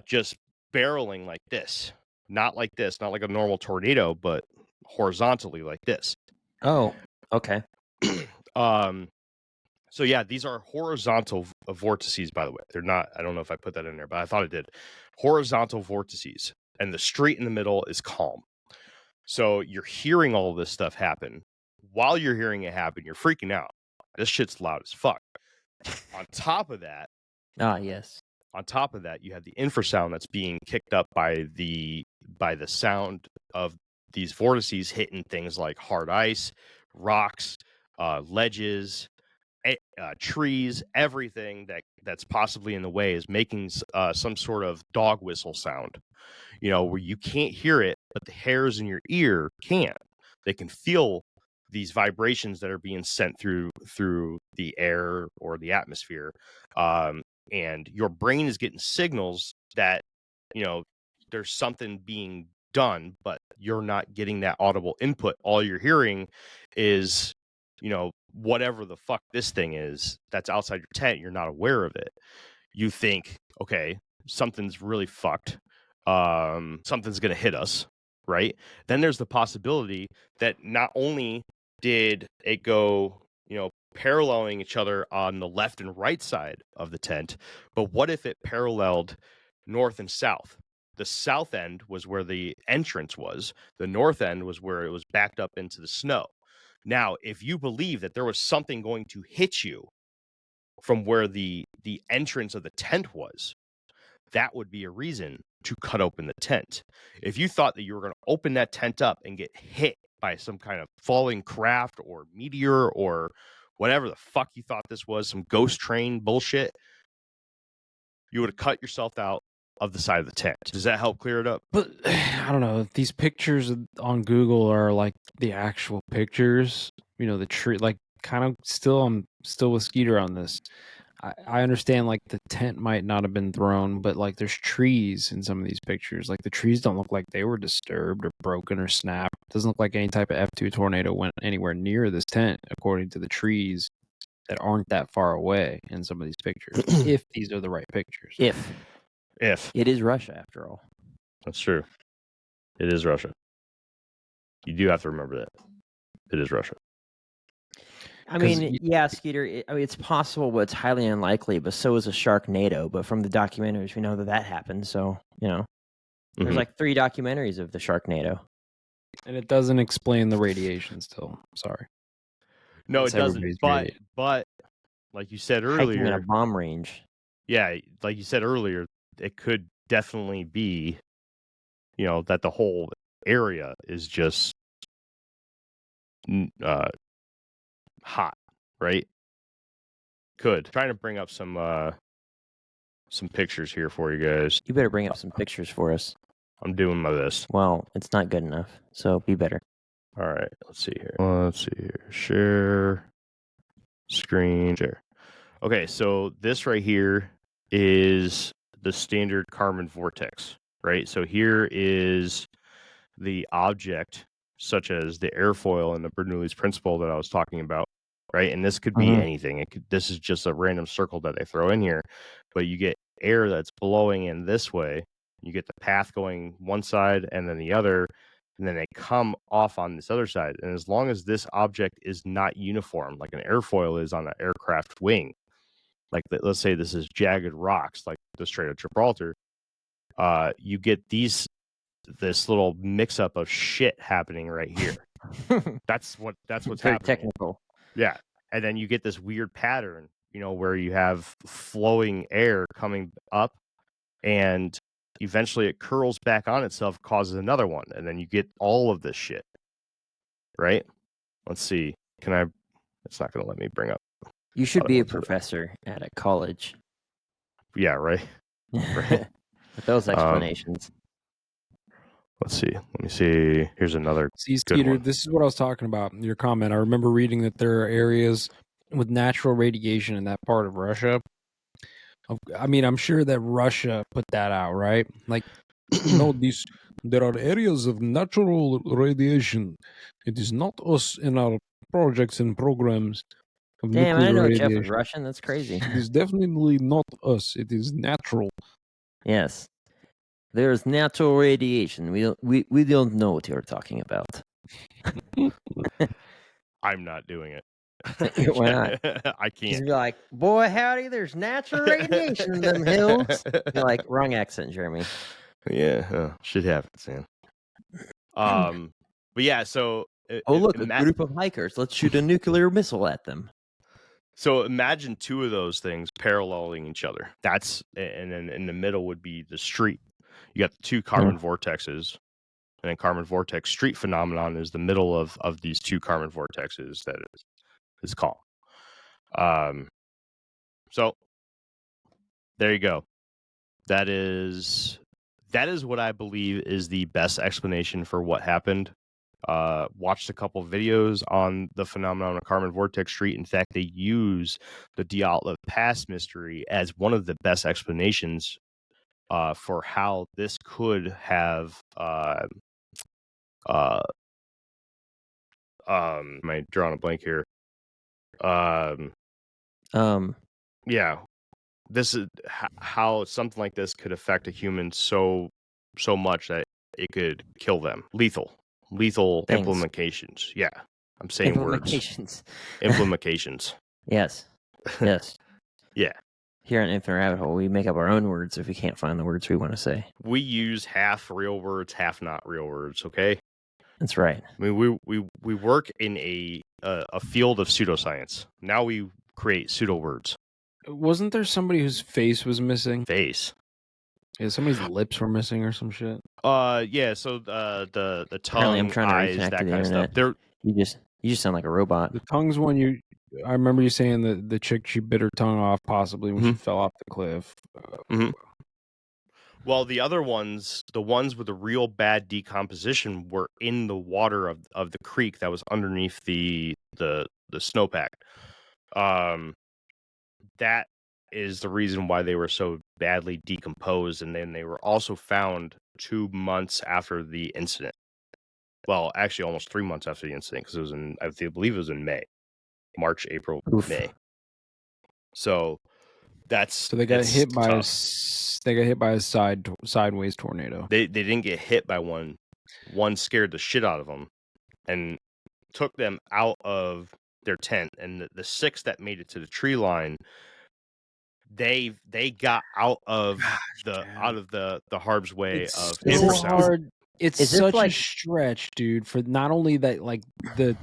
just barreling like this. Not like this, not like a normal tornado, but horizontally like this.
Oh, okay.
So yeah, these are horizontal vortices, by the way. They're not, I don't know if I put that in there, but I thought it did. Horizontal vortices. And the street in the middle is calm. So you're hearing all this stuff happen. While you're hearing it happen, you're freaking out. This shit's loud as fuck. On top of that,
yes.
On top of that, you have the infrasound that's being kicked up by the sound of these vortices hitting things like hard ice, rocks, ledges, trees. Everything that's possibly in the way is making some sort of dog whistle sound. Where you can't hear it, but the hairs in your ear can. They can feel these vibrations that are being sent through the air or the atmosphere. And your brain is getting signals that, there's something being done, but you're not getting that audible input. All you're hearing is, whatever the fuck this thing is that's outside your tent. You're not aware of it. You think, okay, something's really fucked. Something's going to hit us, right? Then there's the possibility that not only did it go, paralleling each other on the left and right side of the tent, but what if it paralleled north and south? The south end was where the entrance was. The north end was where it was backed up into the snow. Now, if you believe that there was something going to hit you from where the entrance of the tent was, that would be a reason to cut open the tent. If you thought that you were going to open that tent up and get hit by some kind of falling craft or meteor or whatever the fuck you thought this was, some ghost train bullshit, you would have cut yourself out of the side of the tent. Does that help clear it up?
But I don't know. These pictures on Google are like the actual pictures. The tree, like kind of I'm still with Skeeter on this. I understand like the tent might not have been thrown, but like there's trees in some of these pictures. Like the trees don't look like they were disturbed or broken or snapped. It doesn't look like any type of F2 tornado went anywhere near this tent, according to the trees that aren't that far away in some of these pictures. If these are the right pictures.
If it is Russia, after all.
That's true. It is Russia. You do have to remember that. It is Russia.
I mean, yeah, Skeeter, it's possible, but it's highly unlikely. But so is a Sharknado. But from the documentaries, we know that happened. So, there's like 3 documentaries of the Sharknado.
And it doesn't explain the radiation still. Sorry.
No, it doesn't. But like you said
hiking in a
earlier,
bomb range.
yeah, like you said earlier, it could definitely be, that the whole area is just hot, right? Could. Trying to bring up some pictures here for you guys.
You better bring up some pictures for us.
I'm doing my best.
Well, it's not good enough, so be better.
All right, let's see here. Share screen, share. Okay, so this right here is the standard Kármán vortex, right? So here is the object, such as the airfoil and the Bernoulli's principle that I was talking about, right? And this could be anything. This is just a random circle that they throw in here, but you get air that's blowing in this way. You get the path going one side and then the other, and then they come off on this other side. And as long as this object is not uniform, like an airfoil is on an aircraft wing, like let's say this is jagged rocks, like the Strait of Gibraltar, you get this little mix up of shit happening right here. That's what's
very
happening.
Technical.
Yeah. And then you get this weird pattern, where you have flowing air coming up and eventually it curls back on itself, causes another one. And then you get all of this shit. Right? Let's see. It's not going to let me bring up.
You should be a professor at a college.
Yeah, right. Right.
With those explanations.
Let's see. Let me see. Here's another.
See,
good
Skeeter,
one.
this is what I was talking about in your comment. I remember reading that there are areas with natural radiation in that part of Russia. I mean, I'm sure that Russia put that out, right? Like, there are areas of natural radiation. It is not us in our projects and programs of
Damn, I
nuclear
know
radiation.
Jeff was Russian. That's crazy.
It is definitely not us. It is natural.
Yes. There's natural radiation. We don't know what you're talking about.
I'm not doing it.
Why not?
I
He's
can't.
be like, boy, howdy, there's natural radiation in them hills. You're like, wrong accent, Jeremy.
Yeah, shit happens, man. But yeah, so
Oh, look, a group of hikers. Let's shoot a nuclear missile at them.
So imagine two of those things paralleling each other. And then in the middle would be the street. You got the two Kármán vortexes, and then Kármán vortex street phenomenon is the middle of these two Kármán vortexes that is called. So there you go. That is what I believe is the best explanation for what happened. Watched a couple of videos on the phenomenon of Kármán vortex street. In fact, they use the Dyatlov Pass mystery as one of the best explanations for how this could have am I drawing a blank here? Yeah, this is how something like this could affect a human so much that it could kill them. Lethal
Things.
implications. Yeah, I'm saying
Implementations.
Implementations.
Yes. Yes.
Yeah.
Here on Infinite Rabbit Hole, we make up our own words if we can't find the words we want to say.
We use half real words, half not real words. Okay.
That's right.
I mean, we work in a field of pseudoscience. Now we create pseudo words.
Wasn't there somebody whose face was missing?
Face.
Yeah, somebody's lips were missing or some shit.
Yeah. So the tongue,
I'm trying to
eyes,
reconnect
that
to the
kind of stuff.
internet. You just sound like a robot.
The tongue's one I remember you saying that the chick, she bit her tongue off possibly when she fell off the cliff.
Well, the other ones, the ones with the real bad decomposition, were in the water of the creek that was underneath the snowpack. That is the reason why they were so badly decomposed, and then they were also found 2 months after the incident. Well, actually, almost 3 months after the incident, because it was I believe it was in May, March, April,
Oof.
May. So
they got hit by a sideways tornado.
They didn't get hit by one. One scared the shit out of them and took them out of their tent. And the 6 that made it to the tree line, they got out of the Harb's way of infrasound.
It's such a stretch, dude, for not only that, like, the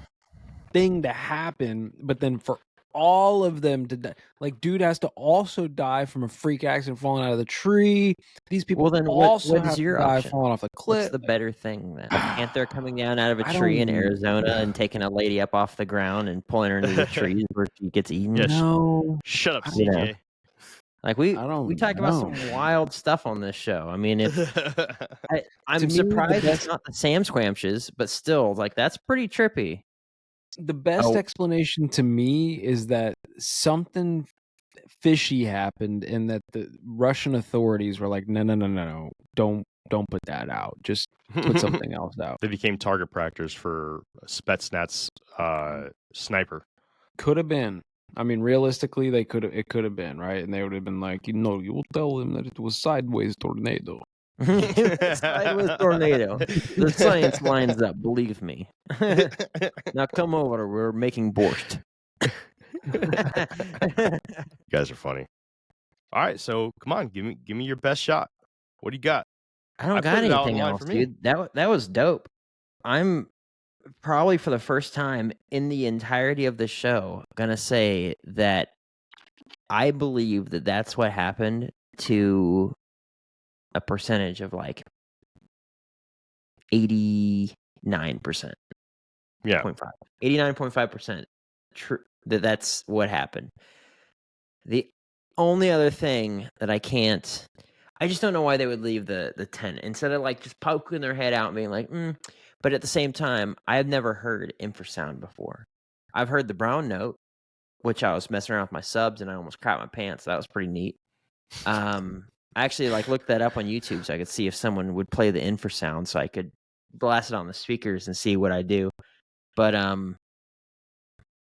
thing to happen, but then for all of them to die. Like, dude has to also die from a freak accident falling out of the tree. These people
Well, then
also
what
have
is
to
your
die
option?
falling off a cliff.
What's the better thing then? A panther coming down out of a
I
tree in
don't-
Arizona and taking a lady up off the ground and pulling her into the trees where she gets eaten?
Yeah,
No,
Shut up,
You know.
CJ.
Like
I
we
don't
talk about some
know.
wild stuff on this show. I mean, if
To
I'm
me, the
surprised it's
best-
not the Sam Squamches, but still, like that's pretty trippy.
The best
Oh.
explanation to me is that something fishy happened, and that the Russian authorities were like, no, don't put that out. Just put something else out.
They became target practice for Spetsnaz sniper.
Could have been. I mean, realistically, it could have been, right? And they would have been like, you will tell them that it was sideways tornado.
Sideways tornado. The science lines up. Believe me. Now come over. We're making borscht.
You guys are funny. All right, so come on, give me your best shot. What do you got?
I don't
I
got
put it out
anything
online
else,
for me.
dude. That was dope. I'm probably for the first time in the entirety of the show gonna say that I believe that that's what happened to a percentage of like 89%.
Yeah.
89.5% true that's what happened. The only other thing that I just don't know why they would leave the tent instead of like just poking their head out and being like, But at the same time, I've never heard infrasound before. I've heard the brown note, which I was messing around with my subs and I almost crapped my pants. That was pretty neat. I actually like looked that up on YouTube so I could see if someone would play the infrasound so I could blast it on the speakers and see what I do. But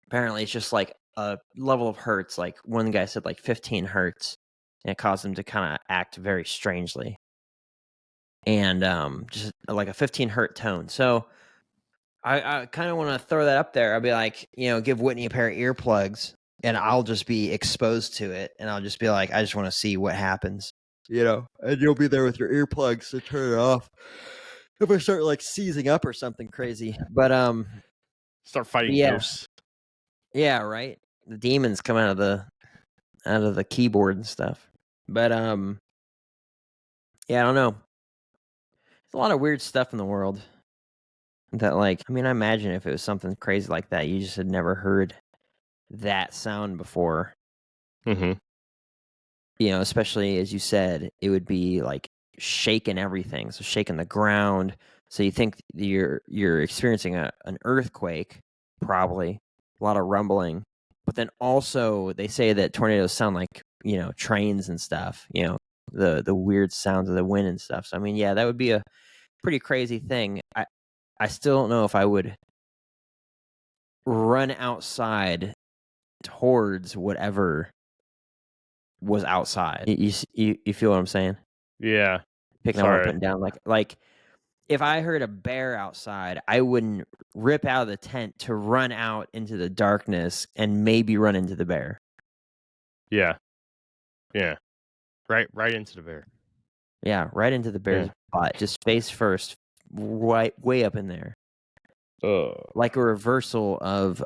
apparently it's just like a level of hertz. Like one guy said like 15 hertz, and it caused them to kind of act very strangely. And just like a 15 hertz tone. So I kind of want to throw that up there. I'll be like, give Whitney a pair of earplugs and I'll just be exposed to it. And I'll just be like, I just want to see what happens, and you'll be there with your earplugs to turn it off. If I start like seizing up or something crazy, but
Start fighting
yeah.
ghosts.
Yeah, right. The demons come out of the keyboard and stuff. But yeah, I don't know. There's a lot of weird stuff in the world that I imagine if it was something crazy like that, you just had never heard that sound before.
Mm-hmm.
Especially as you said, it would be like shaking everything, so shaking the ground. So you think you're experiencing an earthquake, probably a lot of rumbling, but then also they say that tornadoes sound like trains and stuff. The weird sounds of the wind and stuff. So yeah, that would be a pretty crazy thing. I still don't know if I would run outside towards whatever was outside. You feel what I'm saying?
Yeah.
Picking up what I'm putting down. Like if I heard a bear outside, I wouldn't rip out of the tent to run out into the darkness and maybe run into the bear.
Yeah. Yeah. Right into the bear.
Yeah, right into the bear's butt. Just face first, way up in there. Like a reversal of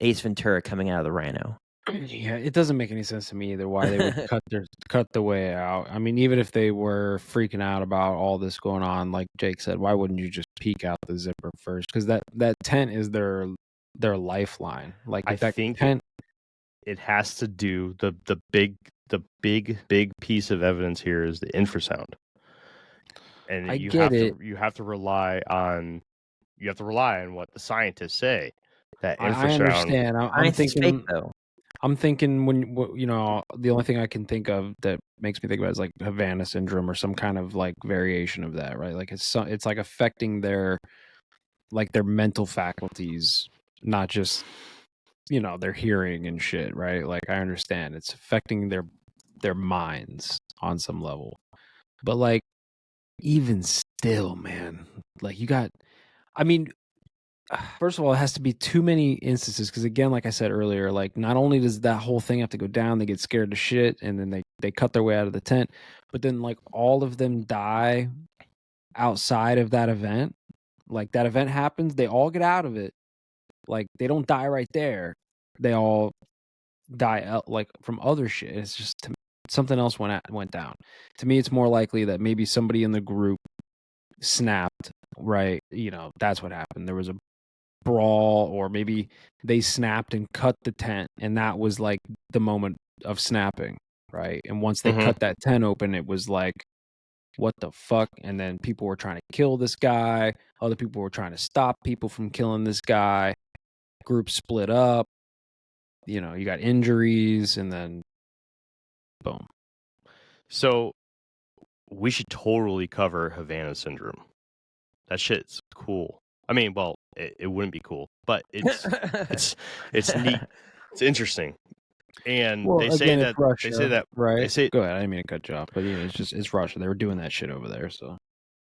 Ace Ventura coming out of the rhino.
Yeah, it doesn't make any sense to me either why they would cut the way out. I mean, even if they were freaking out about all this going on, like Jake said, why wouldn't you just peek out the zipper first? Because that tent is their lifeline. Like
I think it has to do the big piece of evidence here is the infrasound. And you have to rely on what the scientists say. That infrasound.
I understand. I'm thinking
fake, though.
I'm thinking the only thing I can think of that makes me think about is like Havana syndrome or some kind of like variation of that, right? Like it's like affecting their mental faculties, not just their hearing and shit, right? Like I understand it's affecting their minds on some level, but like even still, man, like first of all, it has to be too many instances because, again, like I said earlier, like not only does that whole thing have to go down, they get scared to shit, and then they cut their way out of the tent, but then like all of them die outside of that event. Like that event happens, they all get out of it, Like they don't die right there. They all die out like from other shit. It's just something else went down. To me, it's more likely that maybe somebody in the group snapped. Right, that's what happened. There was a brawl, or maybe they snapped and cut the tent, and that was like the moment of snapping. Right, and once they cut that tent open, it was like, what the fuck? And then people were trying to kill this guy. Other people were trying to stop people from killing this guy. Group split up. You got injuries, and then boom.
So we should totally cover Havana syndrome. That shit's cool. I mean, well, it wouldn't be cool, but it's neat. It's interesting. And they say
again,
that
it's Russia,
they say that
right?
they say,
go ahead. I didn't mean to cut you off, but it's Russia. They were doing that shit over there. So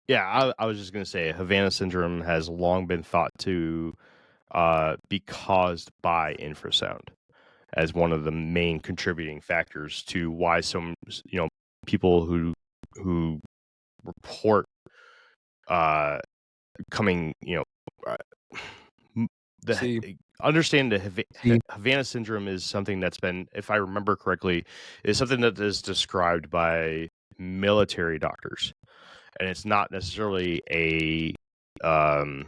yeah, I was just gonna say Havana syndrome has long been thought to be caused by infrasound as one of the main contributing factors to why some people who report coming understand the Havana syndrome is something that's been, if I remember correctly, is something that is described by military doctors, and it's not necessarily an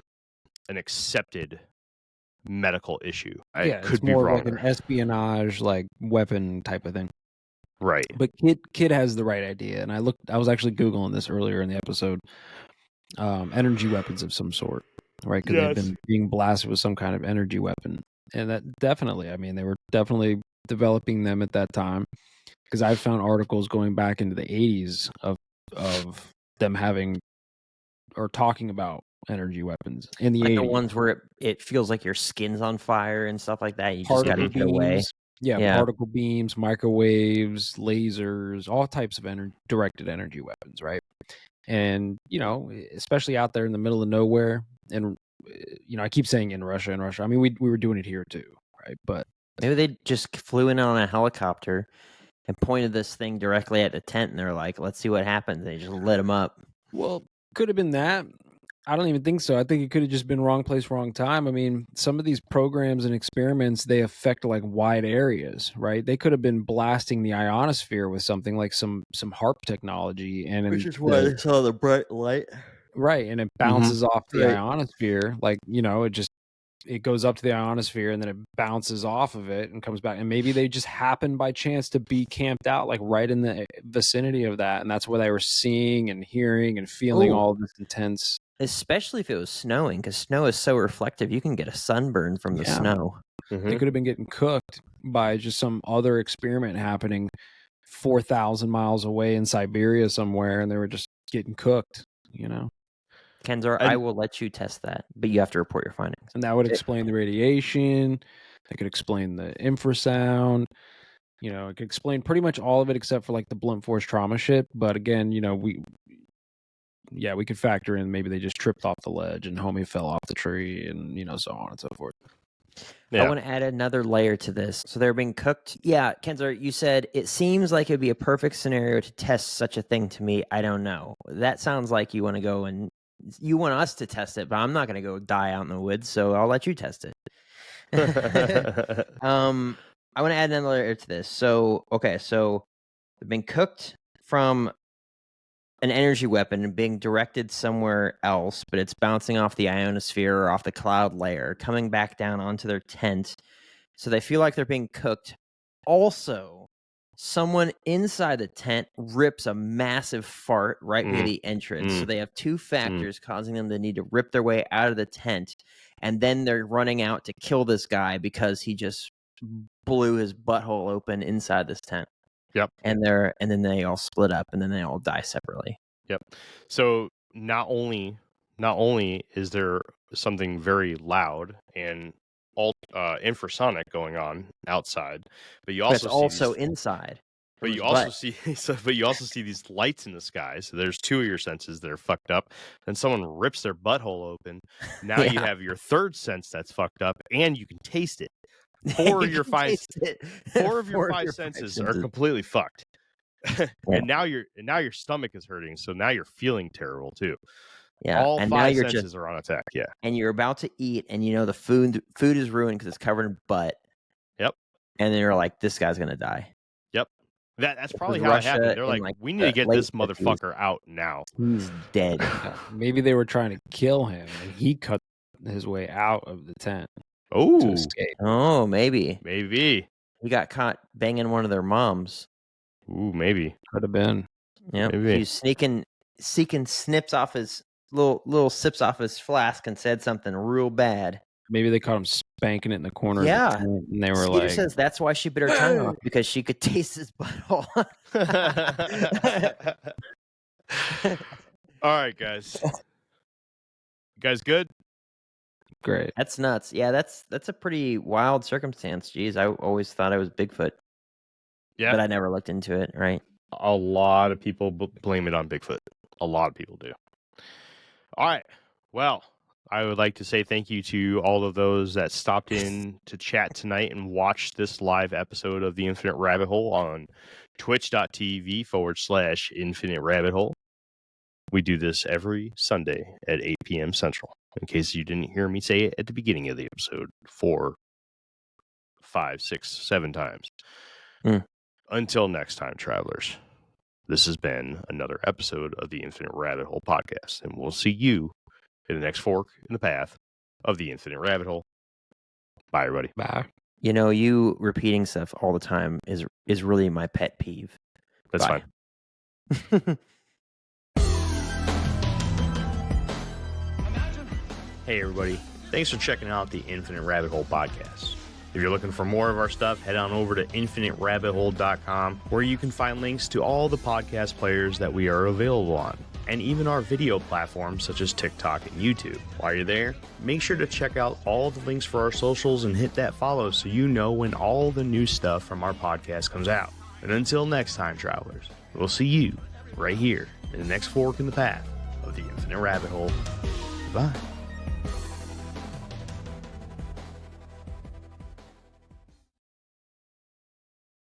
accepted medical issue.
yeah,
could
it's
be
more
wrong
like an espionage, like weapon type of thing.
Right.
But Kid has the right idea, and I was actually Googling this earlier in the episode. Energy weapons of some sort, right? Because they've been being blasted with some kind of energy weapon, and that definitely, I mean, they were definitely developing them at that time. Because I've found articles going back into the 80s of them having or talking about energy weapons in the 80s.
The ones where it feels like your skin's on fire and stuff like that. You just got to
Particle
get away.
beams. Yeah, particle beams, microwaves, lasers, all types of directed energy weapons, right? And, especially out there in the middle of nowhere. And, I keep saying in Russia. I mean, we were doing it here too, right? But
maybe they just flew in on a helicopter and pointed this thing directly at the tent, and they're like, let's see what happens. They just lit them up.
Well, could have been that. I don't even think so. I think it could have just been wrong place, wrong time. I mean, some of these programs and experiments, they affect like wide areas, right? They could have been blasting the ionosphere with something like some HARP technology, and
which is why they saw the bright light,
right? And it bounces off the ionosphere, like it goes up to the ionosphere, and then it bounces off of it and comes back. And maybe they just happened by chance to be camped out like right in the vicinity of that, and that's where they were seeing and hearing and feeling all of this intense.
Especially if it was snowing, because snow is so reflective, you can get a sunburn from the snow.
They could have been getting cooked by just some other experiment happening 4,000 miles away in Siberia somewhere, and they were just getting cooked,
Kenzor, I will let you test that, but you have to report your findings.
And that would explain the radiation. It could explain the infrasound. It could explain pretty much all of it except for like the blunt force trauma shit. But again, we could factor in maybe they just tripped off the ledge and homie fell off the tree, and so on and so forth.
Yeah. I want to add another layer to this. So they're being cooked. Yeah, Kenzor, you said it seems like it'd be a perfect scenario to test such a thing. To me, I don't know. That sounds like you want to go and you want us to test it, but I'm not going to go die out in the woods, so I'll let you test it. I want to add another layer to this. So they've been cooked from an energy weapon and being directed somewhere else, but it's bouncing off the ionosphere or off the cloud layer, coming back down onto their tent. So they feel like they're being cooked. Also, someone inside the tent rips a massive fart right near the entrance. So they have two factors causing them to need to rip their way out of the tent. And then they're running out to kill this guy because he just blew his butthole open inside this tent.
Yep.
And then they all split up, and then they all die separately.
Yep. So not only is there something very loud and infrasonic going on outside, but you also see
inside.
But you also see these lights in the sky. So there's two of your senses that are fucked up. Then someone rips their butthole open. Now you have your third sense that's fucked up, and you can taste it. Four of your five senses are completely fucked. And now your stomach is hurting, so now you're feeling terrible too.
Yeah,
All
and now
five
you're
senses are on attack. Yeah.
and you're about to eat, and the food is ruined because it's covered in butt.
Yep.
And then you're like, this guy's gonna die.
Yep. That's
This
probably
was
how it
Russia
happened. They're
in,
like,
like,
we need
the
to get
late
this
50s.
motherfucker out now.
He's dead.
Maybe they were trying to kill him, and he cut his way out of the tent to
Oh,
escape.
Oh, maybe
maybe.
he got caught banging one of their moms.
Ooh, maybe.
Could have been.
Yep,
Maybe.
he was seeking snips off his little sips off his flask and said something real bad.
Maybe they caught him spanking it in the corner
Yeah.
of the tent, and they were
Skeeter
like,
says that's why she bit her tongue off, because she could taste his butthole.
All right, guys. You guys good?
great.
That's nuts. Yeah, that's a pretty wild circumstance. Jeez, I always thought it was Bigfoot,
Yeah.
but I never looked into it. Right?
A lot of people blame it on Bigfoot. A lot of people do. All right. Well, I would like to say thank you to all of those that stopped in to chat tonight and watched this live episode of The Infinite Rabbit Hole on twitch.tv/Infinite Rabbit Hole. We do this every Sunday at 8 p.m. Central. In case you didn't hear me say it at the beginning of the episode 4, 5, 6, 7 times. Until next time, travelers, this has been another episode of the Infinite Rabbit Hole podcast, and we'll see you in the next fork in the path of the Infinite Rabbit Hole. Bye, everybody.
Bye.
You repeating stuff all the time is really my pet peeve.
That's
Bye.
fine. Hey, everybody. Thanks for checking out the Infinite Rabbit Hole podcast. If you're looking for more of our stuff, head on over to infiniterabbithole.com, where you can find links to all the podcast players that we are available on, and even our video platforms such as TikTok and YouTube. While you're there, make sure to check out all the links for our socials and hit that follow so you know when all the new stuff from our podcast comes out. And until next time, travelers, we'll see you right here in the next fork in the path of the Infinite Rabbit Hole. Bye.